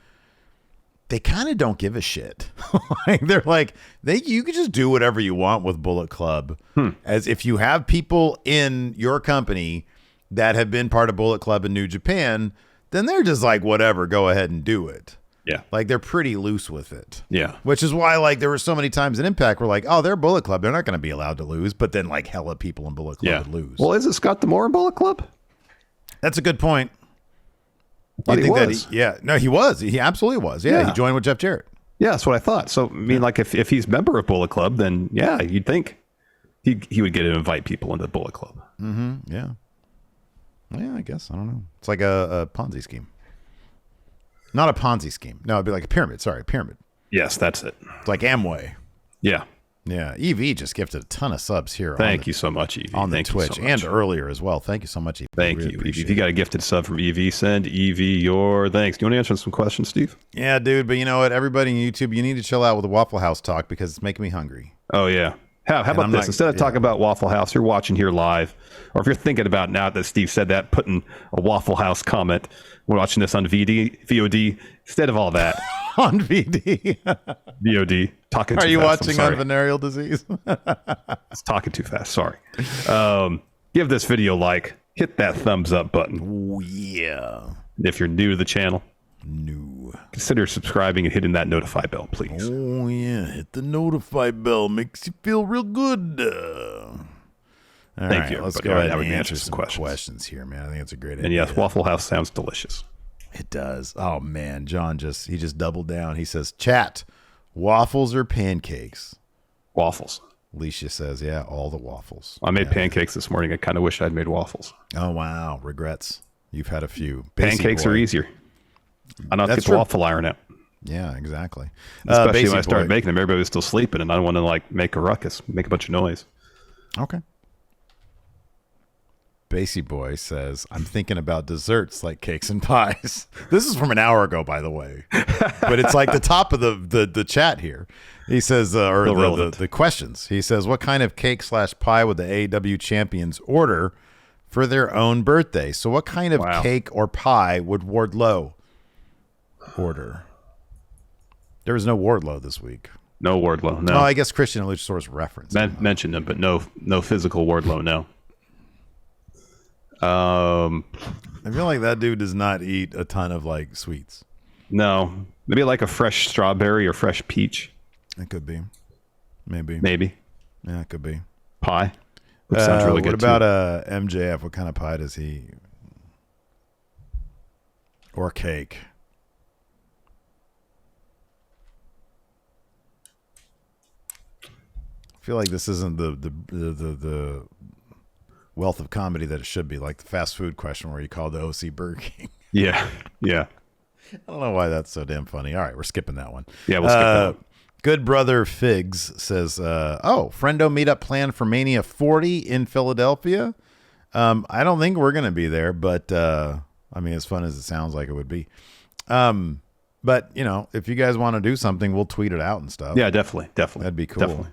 [SPEAKER 1] they kind of don't give a shit. Like they're like you could just do whatever you want with Bullet Club. As if you have people in your company that have been part of Bullet Club in New Japan, then they're just like, whatever, go ahead and do it.
[SPEAKER 2] Yeah.
[SPEAKER 1] Like they're pretty loose with it.
[SPEAKER 2] Yeah.
[SPEAKER 1] Which is why like there were so many times in Impact where like, oh, they're Bullet Club, they're not going to be allowed to lose, but then like hella people in Bullet Club would lose.
[SPEAKER 2] Well, is it Scott D'Amore in Bullet Club?
[SPEAKER 1] That's a good point.
[SPEAKER 2] I think he was.
[SPEAKER 1] No, he was. He absolutely was. Yeah, he joined with Jeff Jarrett.
[SPEAKER 2] Yeah, that's what I thought. So I mean, like if he's a member of Bullet Club, then yeah, you'd think he would get to invite people into Bullet Club.
[SPEAKER 1] Mm-hmm. Yeah. Yeah, I guess. I don't know. It's like a Ponzi scheme. Not a Ponzi scheme. No, it'd be like a pyramid. Sorry, pyramid.
[SPEAKER 2] Yes, that's it.
[SPEAKER 1] It's like Amway.
[SPEAKER 2] Yeah.
[SPEAKER 1] Yeah. EV just gifted a ton of subs here.
[SPEAKER 2] Thank you so much, EV.
[SPEAKER 1] On the Twitch and earlier as well. Thank you so much, EV.
[SPEAKER 2] Thank you. If you got a gifted sub from EV, send EV your thanks. Do you want to answer some questions, Steve?
[SPEAKER 1] Yeah, dude. But you know what? Everybody on YouTube, you need to chill out with the Waffle House talk because it's making me hungry.
[SPEAKER 2] Oh, yeah. How about this? Instead of talking about Waffle House, you're watching here live, or if you're thinking about now that Steve said that, putting a Waffle House comment, we're watching this on VOD. Instead of all that.
[SPEAKER 1] On VD.
[SPEAKER 2] VOD. Talking too fast.
[SPEAKER 1] Are you watching on venereal disease?
[SPEAKER 2] It's talking too fast. Sorry. Give this video a like. Hit that thumbs up button.
[SPEAKER 1] Oh, yeah.
[SPEAKER 2] If you're new to the channel.
[SPEAKER 1] New.
[SPEAKER 2] Consider subscribing and hitting that notify bell, please.
[SPEAKER 1] Oh, yeah. Hit the notify bell. Makes you feel real good.
[SPEAKER 2] Thank you.
[SPEAKER 1] Let's go ahead and answer some questions here, man. I think it's a great idea.
[SPEAKER 2] And yes, Waffle House sounds delicious.
[SPEAKER 1] It does. Oh, man. John just doubled down. He says, chat, waffles or pancakes?
[SPEAKER 2] Waffles.
[SPEAKER 1] Alicia says, yeah, all the waffles.
[SPEAKER 2] I made pancakes this morning. I kind of wish I'd made waffles.
[SPEAKER 1] Oh, wow. Regrets. You've had a few.
[SPEAKER 2] Pancakes are easier. I don't get the waffle iron out.
[SPEAKER 1] Yeah, exactly.
[SPEAKER 2] Especially when I started making them, everybody was still sleeping, and I don't want to like make a ruckus, make a bunch of noise.
[SPEAKER 1] Okay. Basie Boy says, I'm thinking about desserts like cakes and pies. This is from an hour ago, by the way. But it's like the top of the chat here. He says, or the questions. He says, what kind of cake/pie would the AEW champions order for their own birthday? So what kind of cake or pie would Wardlow order? There was no Wardlow this week.
[SPEAKER 2] No Wardlow, no.
[SPEAKER 1] Oh, I guess Christian and Luchasaurus reference.
[SPEAKER 2] Mentioned him, but no physical Wardlow, no.
[SPEAKER 1] I feel like that dude does not eat a ton of like sweets.
[SPEAKER 2] No, maybe like a fresh strawberry or fresh peach.
[SPEAKER 1] It could be, maybe. Yeah, it could be
[SPEAKER 2] pie. Which sounds really good.
[SPEAKER 1] What about MJF? What kind of pie does he? Or cake? I feel like this isn't the wealth of comedy that it should be, like the fast food question where you call the OC Burger King.
[SPEAKER 2] Yeah.
[SPEAKER 1] I don't know why that's so damn funny. All right, we're skipping that one.
[SPEAKER 2] Yeah, we'll skip that one.
[SPEAKER 1] Good Brother Figs says, Friendo meetup plan for Mania 40 in Philadelphia. I don't think we're going to be there, but I mean, as fun as it sounds like it would be. But, you know, if you guys want to do something, we'll tweet it out and stuff.
[SPEAKER 2] Yeah, definitely.
[SPEAKER 1] That'd be cool.
[SPEAKER 2] Definitely.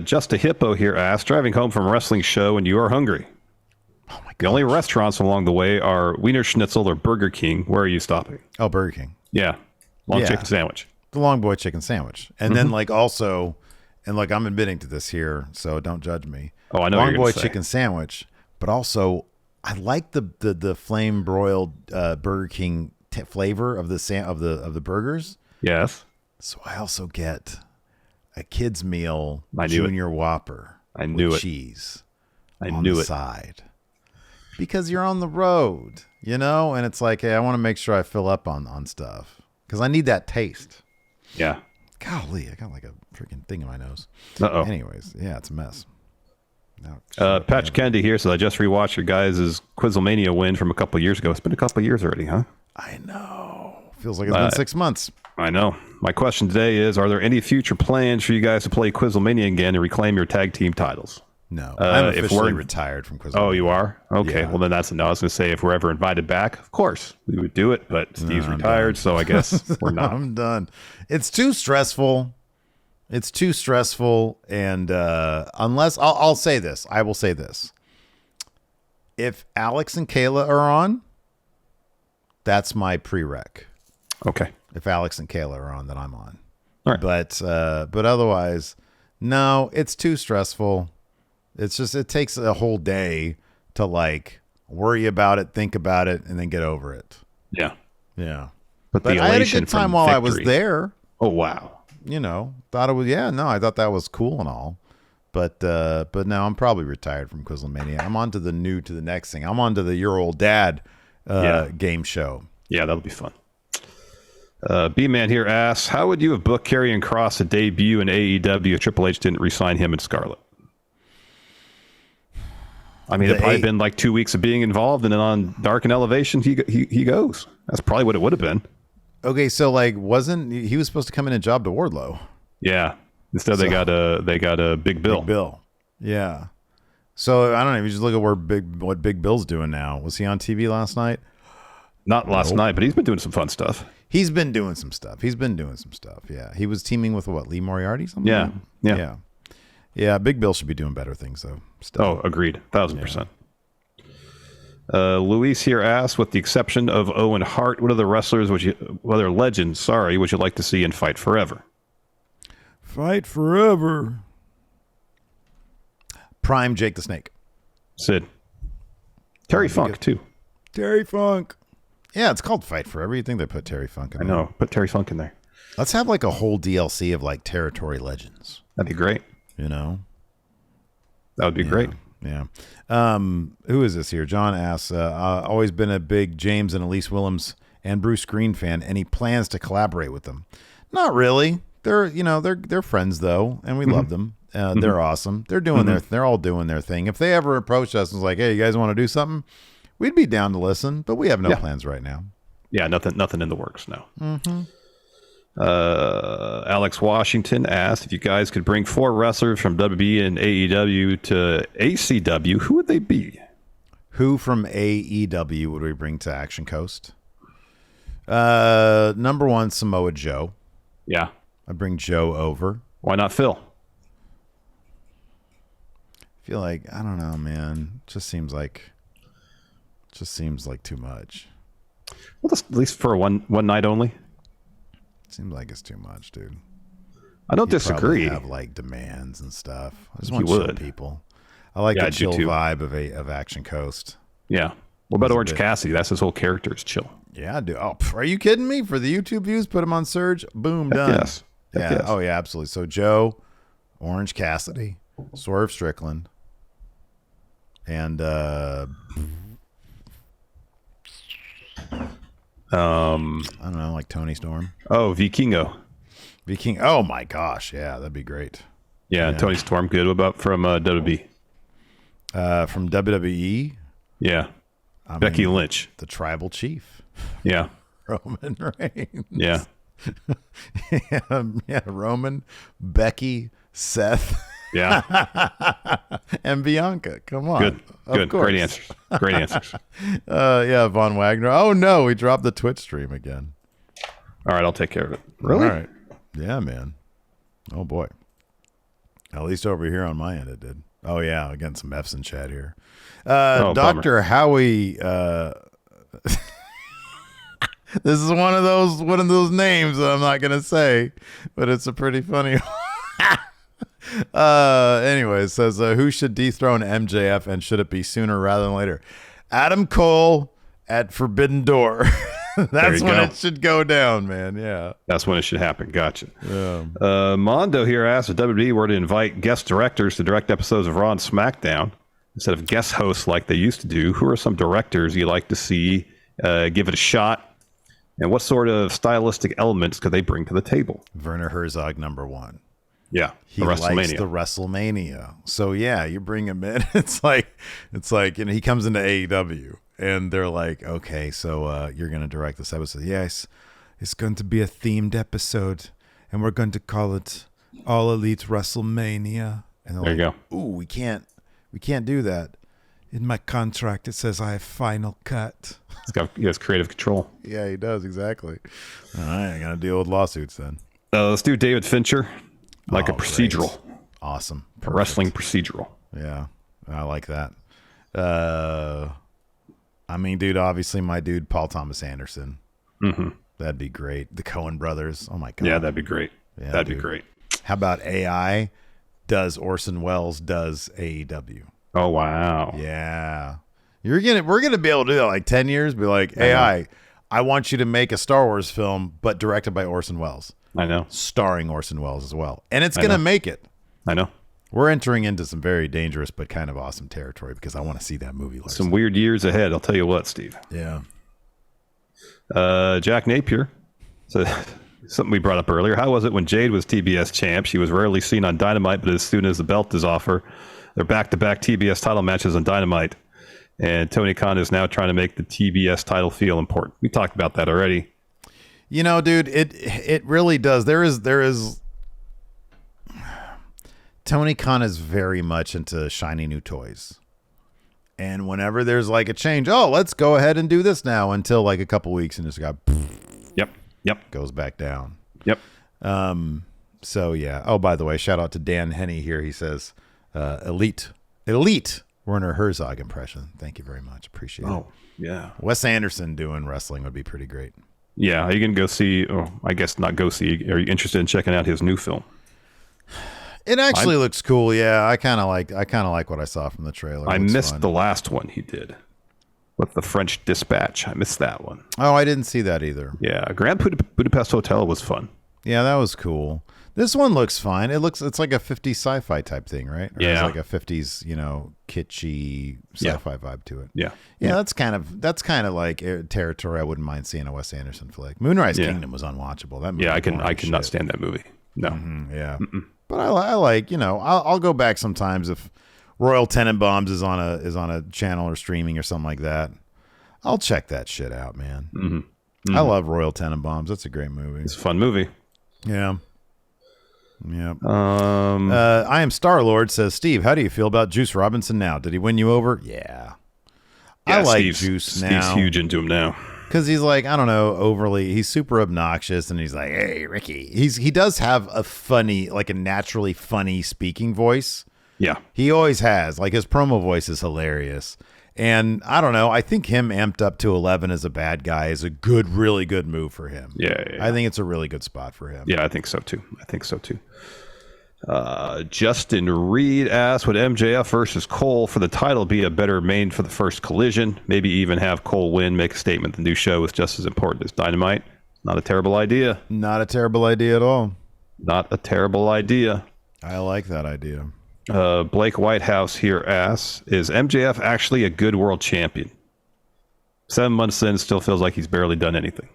[SPEAKER 2] Just a Hippo here asked, driving home from a wrestling show and you are hungry.
[SPEAKER 1] Oh my God.
[SPEAKER 2] The only restaurants along the way are Wiener Schnitzel or Burger King. Where are you stopping?
[SPEAKER 1] Oh, Burger King.
[SPEAKER 2] Yeah. Long chicken sandwich.
[SPEAKER 1] The long boy chicken sandwich. And then like also, and like I'm admitting to this here, so don't judge me.
[SPEAKER 2] Oh, I know.
[SPEAKER 1] Long boy chicken sandwich, but also I like the flame broiled Burger King flavor of the burgers.
[SPEAKER 2] Yes.
[SPEAKER 1] So I also get a kid's meal
[SPEAKER 2] Junior
[SPEAKER 1] Whopper.
[SPEAKER 2] I knew
[SPEAKER 1] with
[SPEAKER 2] it.
[SPEAKER 1] cheese.
[SPEAKER 2] I
[SPEAKER 1] on
[SPEAKER 2] knew
[SPEAKER 1] the
[SPEAKER 2] it.
[SPEAKER 1] side. Because you're on the road, you know, and it's like, hey, I want to make sure I fill up on stuff because I need that taste.
[SPEAKER 2] Yeah.
[SPEAKER 1] Golly, I got like a freaking thing in my nose.
[SPEAKER 2] Uh-oh.
[SPEAKER 1] Anyways, yeah, it's a mess. No,
[SPEAKER 2] Patch Kennedy here says, I just rewatched your guys' Quizlemania win from a couple of years ago. It's been a couple of years already, huh?
[SPEAKER 1] I know. Feels like it's been 6 months.
[SPEAKER 2] I know. My question today is, are there any future plans for you guys to play Quizlemania again and reclaim your tag team titles?
[SPEAKER 1] No. I'm officially retired from Quizlemania.
[SPEAKER 2] Oh, you are? Okay.
[SPEAKER 1] Yeah.
[SPEAKER 2] Well, then that's enough. I was going to say, if we're ever invited back, of course, we would do it. But Steve's retired, so I guess we're not.
[SPEAKER 1] I'm done. It's too stressful. And unless, I'll say this. I will say this. If Alex and Kayla are on, that's my prereq.
[SPEAKER 2] Okay.
[SPEAKER 1] If Alex and Kayla are on, then I'm on.
[SPEAKER 2] All right.
[SPEAKER 1] But otherwise, no, it's too stressful. It's just, it takes a whole day to like worry about it, think about it, and then get over it.
[SPEAKER 2] Yeah.
[SPEAKER 1] Yeah.
[SPEAKER 2] But
[SPEAKER 1] I had a good time while I was there.
[SPEAKER 2] Oh, wow.
[SPEAKER 1] You know, thought it was, I thought that was cool and all. But now I'm probably retired from Quizlemania. I'm on to the next thing. I'm on to the Your Old Dad game show.
[SPEAKER 2] Yeah, that'll be fun. B-Man here asks, how would you have booked Karrion Kross a debut in AEW if Triple H didn't re-sign him in Scarlet? I mean, it'd probably been like 2 weeks of being involved, and then on Dark and Elevation, he goes. That's probably what it would have been.
[SPEAKER 1] Okay, so like, he was supposed to come in and job to Wardlow?
[SPEAKER 2] Yeah. Instead, they got a Big Bill.
[SPEAKER 1] Big Bill. Yeah. So I don't know. If you just look at what Big Bill's doing now. Was he on TV last night?
[SPEAKER 2] Not last night, but he's been doing some fun stuff.
[SPEAKER 1] He's been doing some stuff. Yeah. He was teaming with Lee Moriarty? Something
[SPEAKER 2] Yeah.
[SPEAKER 1] Like that? Yeah. Big Bill should be doing better things though. Still.
[SPEAKER 2] Oh, agreed. 1,000%. Luis here asks, with the exception of Owen Hart, what other wrestlers would you like to see in Fight Forever?
[SPEAKER 1] Fight Forever. Prime Jake the Snake.
[SPEAKER 2] Sid. Terry Funk, too.
[SPEAKER 1] Terry Funk. Yeah, it's called Fight Forever. You'd think they put Terry Funk in there.
[SPEAKER 2] I know. Put Terry Funk in there.
[SPEAKER 1] Let's have like a whole DLC of like territory legends.
[SPEAKER 2] That'd be great.
[SPEAKER 1] You know?
[SPEAKER 2] That would be great.
[SPEAKER 1] Yeah. Who is this here? John asks, always been a big James and Elise Willems and Bruce Green fan. Any plans to collaborate with them? Not really. They're friends though, and we love them. They're awesome. They're doing they're all doing their thing. If they ever approached us and was like, hey, you guys want to do something? We'd be down to listen, but we have no plans right now.
[SPEAKER 2] Yeah, nothing in the works now. Alex Washington asked if you guys could bring 4 wrestlers from WWE and AEW to ACW, who would they be?
[SPEAKER 1] Who from AEW would we bring to Action Coast? Number 1, Samoa Joe.
[SPEAKER 2] Yeah.
[SPEAKER 1] I'd bring Joe over.
[SPEAKER 2] Why not Phil?
[SPEAKER 1] I feel like, I don't know, man. Just seems like too much.
[SPEAKER 2] Well, at least for one night only.
[SPEAKER 1] Seems like it's too much, dude.
[SPEAKER 2] I don't disagree.
[SPEAKER 1] Have like demands and stuff. I just want chill people. I like the chill vibe of Action Coast.
[SPEAKER 2] Yeah. What about Orange Cassidy? That's his whole character is chill.
[SPEAKER 1] Yeah, I do. Oh, are you kidding me? For the YouTube views, put him on Surge. Boom, done.
[SPEAKER 2] Yes.
[SPEAKER 1] Yeah. Yes. Oh yeah, absolutely. So Joe, Orange Cassidy, Swerve Strickland, and I don't know, like Tony Storm.
[SPEAKER 2] Oh, Vikingo.
[SPEAKER 1] Oh my gosh, yeah, that'd be great.
[SPEAKER 2] Yeah, Tony Storm, good. What about from WWE?
[SPEAKER 1] From WWE?
[SPEAKER 2] Yeah. Becky Lynch.
[SPEAKER 1] The Tribal Chief.
[SPEAKER 2] Yeah.
[SPEAKER 1] Roman Reigns.
[SPEAKER 2] Yeah.
[SPEAKER 1] Yeah, Roman, Becky, Seth.
[SPEAKER 2] Yeah.
[SPEAKER 1] And Bianca. Come on.
[SPEAKER 2] Good. Good. Great answers. Great answers.
[SPEAKER 1] Yeah, Von Wagner. Oh no, we dropped the Twitch stream again.
[SPEAKER 2] All right, I'll take care of it. Really?
[SPEAKER 1] All right. Yeah, man. Oh boy. At least over here on my end it did. Oh yeah, getting some F's in chat here. Dr. Howie This is one of those names that I'm not gonna say, but it's a pretty funny. Anyway, it says who should dethrone MJF and should it be sooner rather than later? Adam Cole at Forbidden Door. That's when it should go down, man. Yeah,
[SPEAKER 2] that's when it should happen. Gotcha.
[SPEAKER 1] Yeah.
[SPEAKER 2] Mondo here asks if WWE were to invite guest directors to direct episodes of Raw and SmackDown instead of guest hosts like they used to do, who are some directors you'd like to see give it a shot? And what sort of stylistic elements could they bring to the table?
[SPEAKER 1] Werner Herzog, number one.
[SPEAKER 2] Yeah,
[SPEAKER 1] he likes the WrestleMania. So yeah, you bring him in. It's like he comes into AEW and they're like, okay, so you're gonna direct this episode. Yes, it's going to be a themed episode, and we're going to call it All Elite WrestleMania. And
[SPEAKER 2] there you go.
[SPEAKER 1] Ooh, we can't do that. In my contract, it says I have final cut.
[SPEAKER 2] He has creative control.
[SPEAKER 1] Yeah, he does, exactly. All right, I got to deal with lawsuits then.
[SPEAKER 2] Let's do David Fincher, a procedural.
[SPEAKER 1] Great. Awesome. Perfect.
[SPEAKER 2] A wrestling procedural.
[SPEAKER 1] Yeah, I like that. I mean, dude, obviously my dude, Paul Thomas Anderson.
[SPEAKER 2] Mm-hmm.
[SPEAKER 1] That'd be great. The Coen brothers. Oh, my God.
[SPEAKER 2] Yeah, that'd be great.
[SPEAKER 1] Yeah,
[SPEAKER 2] that'd be great.
[SPEAKER 1] How about AI does Orson Welles does AEW?
[SPEAKER 2] Oh, wow.
[SPEAKER 1] Yeah. We're gonna be able to do that like 10 years, be like, AI, I want you to make a Star Wars film, but directed by Orson Welles.
[SPEAKER 2] I know.
[SPEAKER 1] Starring Orson Welles as well. And it's gonna make it.
[SPEAKER 2] I know.
[SPEAKER 1] We're entering into some very dangerous but kind of awesome territory because I want to see that movie. Larson.
[SPEAKER 2] Some weird years ahead, I'll tell you what, Steve.
[SPEAKER 1] Yeah.
[SPEAKER 2] Jack Napier. So something we brought up earlier. How was it when Jade was TBS champ? She was rarely seen on Dynamite, but as soon as the belt is off her, they're back-to-back TBS title matches on Dynamite. And Tony Khan is now trying to make the TBS title feel important. We talked about that already.
[SPEAKER 1] You know, dude, it really does. There is Tony Khan is very much into shiny new toys. And whenever there's like a change, let's go ahead and do this now until like a couple weeks and just got
[SPEAKER 2] Yep.
[SPEAKER 1] Goes back down.
[SPEAKER 2] Yep.
[SPEAKER 1] So yeah. Oh, by the way, shout out to Dan Henney here. He says elite Werner Herzog impression. Thank you very much. Appreciate it.
[SPEAKER 2] Oh, yeah.
[SPEAKER 1] Wes Anderson doing wrestling would be pretty great.
[SPEAKER 2] Yeah. Are you going to go see, I guess not go see, are you interested in checking out his new film?
[SPEAKER 1] It actually looks cool. Yeah. I kind of like what I saw from the trailer.
[SPEAKER 2] I missed the last one he did with the French Dispatch. I missed that one.
[SPEAKER 1] Oh, I didn't see that either.
[SPEAKER 2] Yeah. Grand Budapest Hotel was fun.
[SPEAKER 1] Yeah, that was cool. This one looks fine. It's like a 50s sci-fi type thing, right? Or
[SPEAKER 2] yeah.
[SPEAKER 1] It's like a 50s, kitschy sci-fi vibe to it.
[SPEAKER 2] Yeah.
[SPEAKER 1] Yeah, that's kind of like territory I wouldn't mind seeing a Wes Anderson flick. Moonrise Kingdom was unwatchable. That movie
[SPEAKER 2] I cannot stand that movie. No.
[SPEAKER 1] Mm-hmm, yeah. Mm-mm. But I like, I'll go back sometimes if Royal Tenenbaums is on a channel or streaming or something like that. I'll check that shit out, man.
[SPEAKER 2] Mm-hmm. Mm-hmm.
[SPEAKER 1] I love Royal Tenenbaums. That's a great movie.
[SPEAKER 2] It's a fun movie.
[SPEAKER 1] Yeah. Yeah. I am Star-Lord says, Steve, how do you feel about Juice Robinson now? Did he win you over? Yeah. I like Juice now.
[SPEAKER 2] Steve's huge into him now.
[SPEAKER 1] Because he's like, I don't know, he's super obnoxious and he's like, hey, Ricky. He does have a funny, like a naturally funny speaking voice.
[SPEAKER 2] Yeah.
[SPEAKER 1] He always has. Like his promo voice is hilarious. And I don't know. I think him amped up to 11 as a bad guy is a really good move for him.
[SPEAKER 2] Yeah.
[SPEAKER 1] I think it's a really good spot for him.
[SPEAKER 2] Yeah, I think so too. Justin Reed asked, would MJF versus Cole for the title be a better main for the first Collision? Maybe even have Cole win, make a statement. The new show is just as important as Dynamite. Not a terrible idea.
[SPEAKER 1] Not a terrible idea at all.
[SPEAKER 2] Not a terrible idea.
[SPEAKER 1] I like that idea.
[SPEAKER 2] Blake Whitehouse here asks, is MJF actually a good world champion? 7 months in, still feels like he's barely done anything.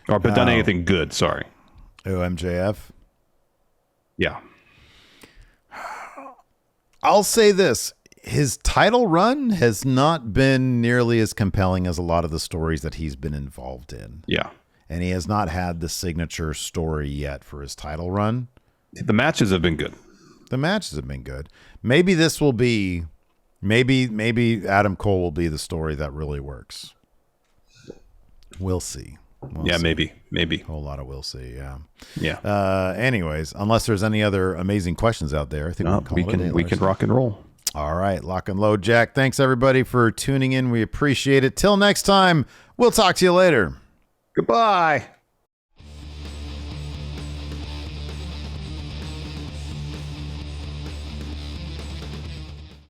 [SPEAKER 2] Or done anything good, sorry.
[SPEAKER 1] Oh, MJF?
[SPEAKER 2] Yeah.
[SPEAKER 1] I'll say this. His title run has not been nearly as compelling as a lot of the stories that he's been involved in.
[SPEAKER 2] Yeah.
[SPEAKER 1] And he has not had the signature story yet for his title run.
[SPEAKER 2] The matches have been good.
[SPEAKER 1] The matches have been good. Maybe this will be, maybe Adam Cole will be the story that really works. We'll see.
[SPEAKER 2] We'll see. Maybe.
[SPEAKER 1] A whole lot of we'll see. Yeah.
[SPEAKER 2] Yeah.
[SPEAKER 1] Anyways, unless there's any other amazing questions out there, I think
[SPEAKER 2] we can rock and roll.
[SPEAKER 1] All right. Lock and load, Jack. Thanks everybody for tuning in. We appreciate it. Till next time, we'll talk to you later.
[SPEAKER 2] Goodbye.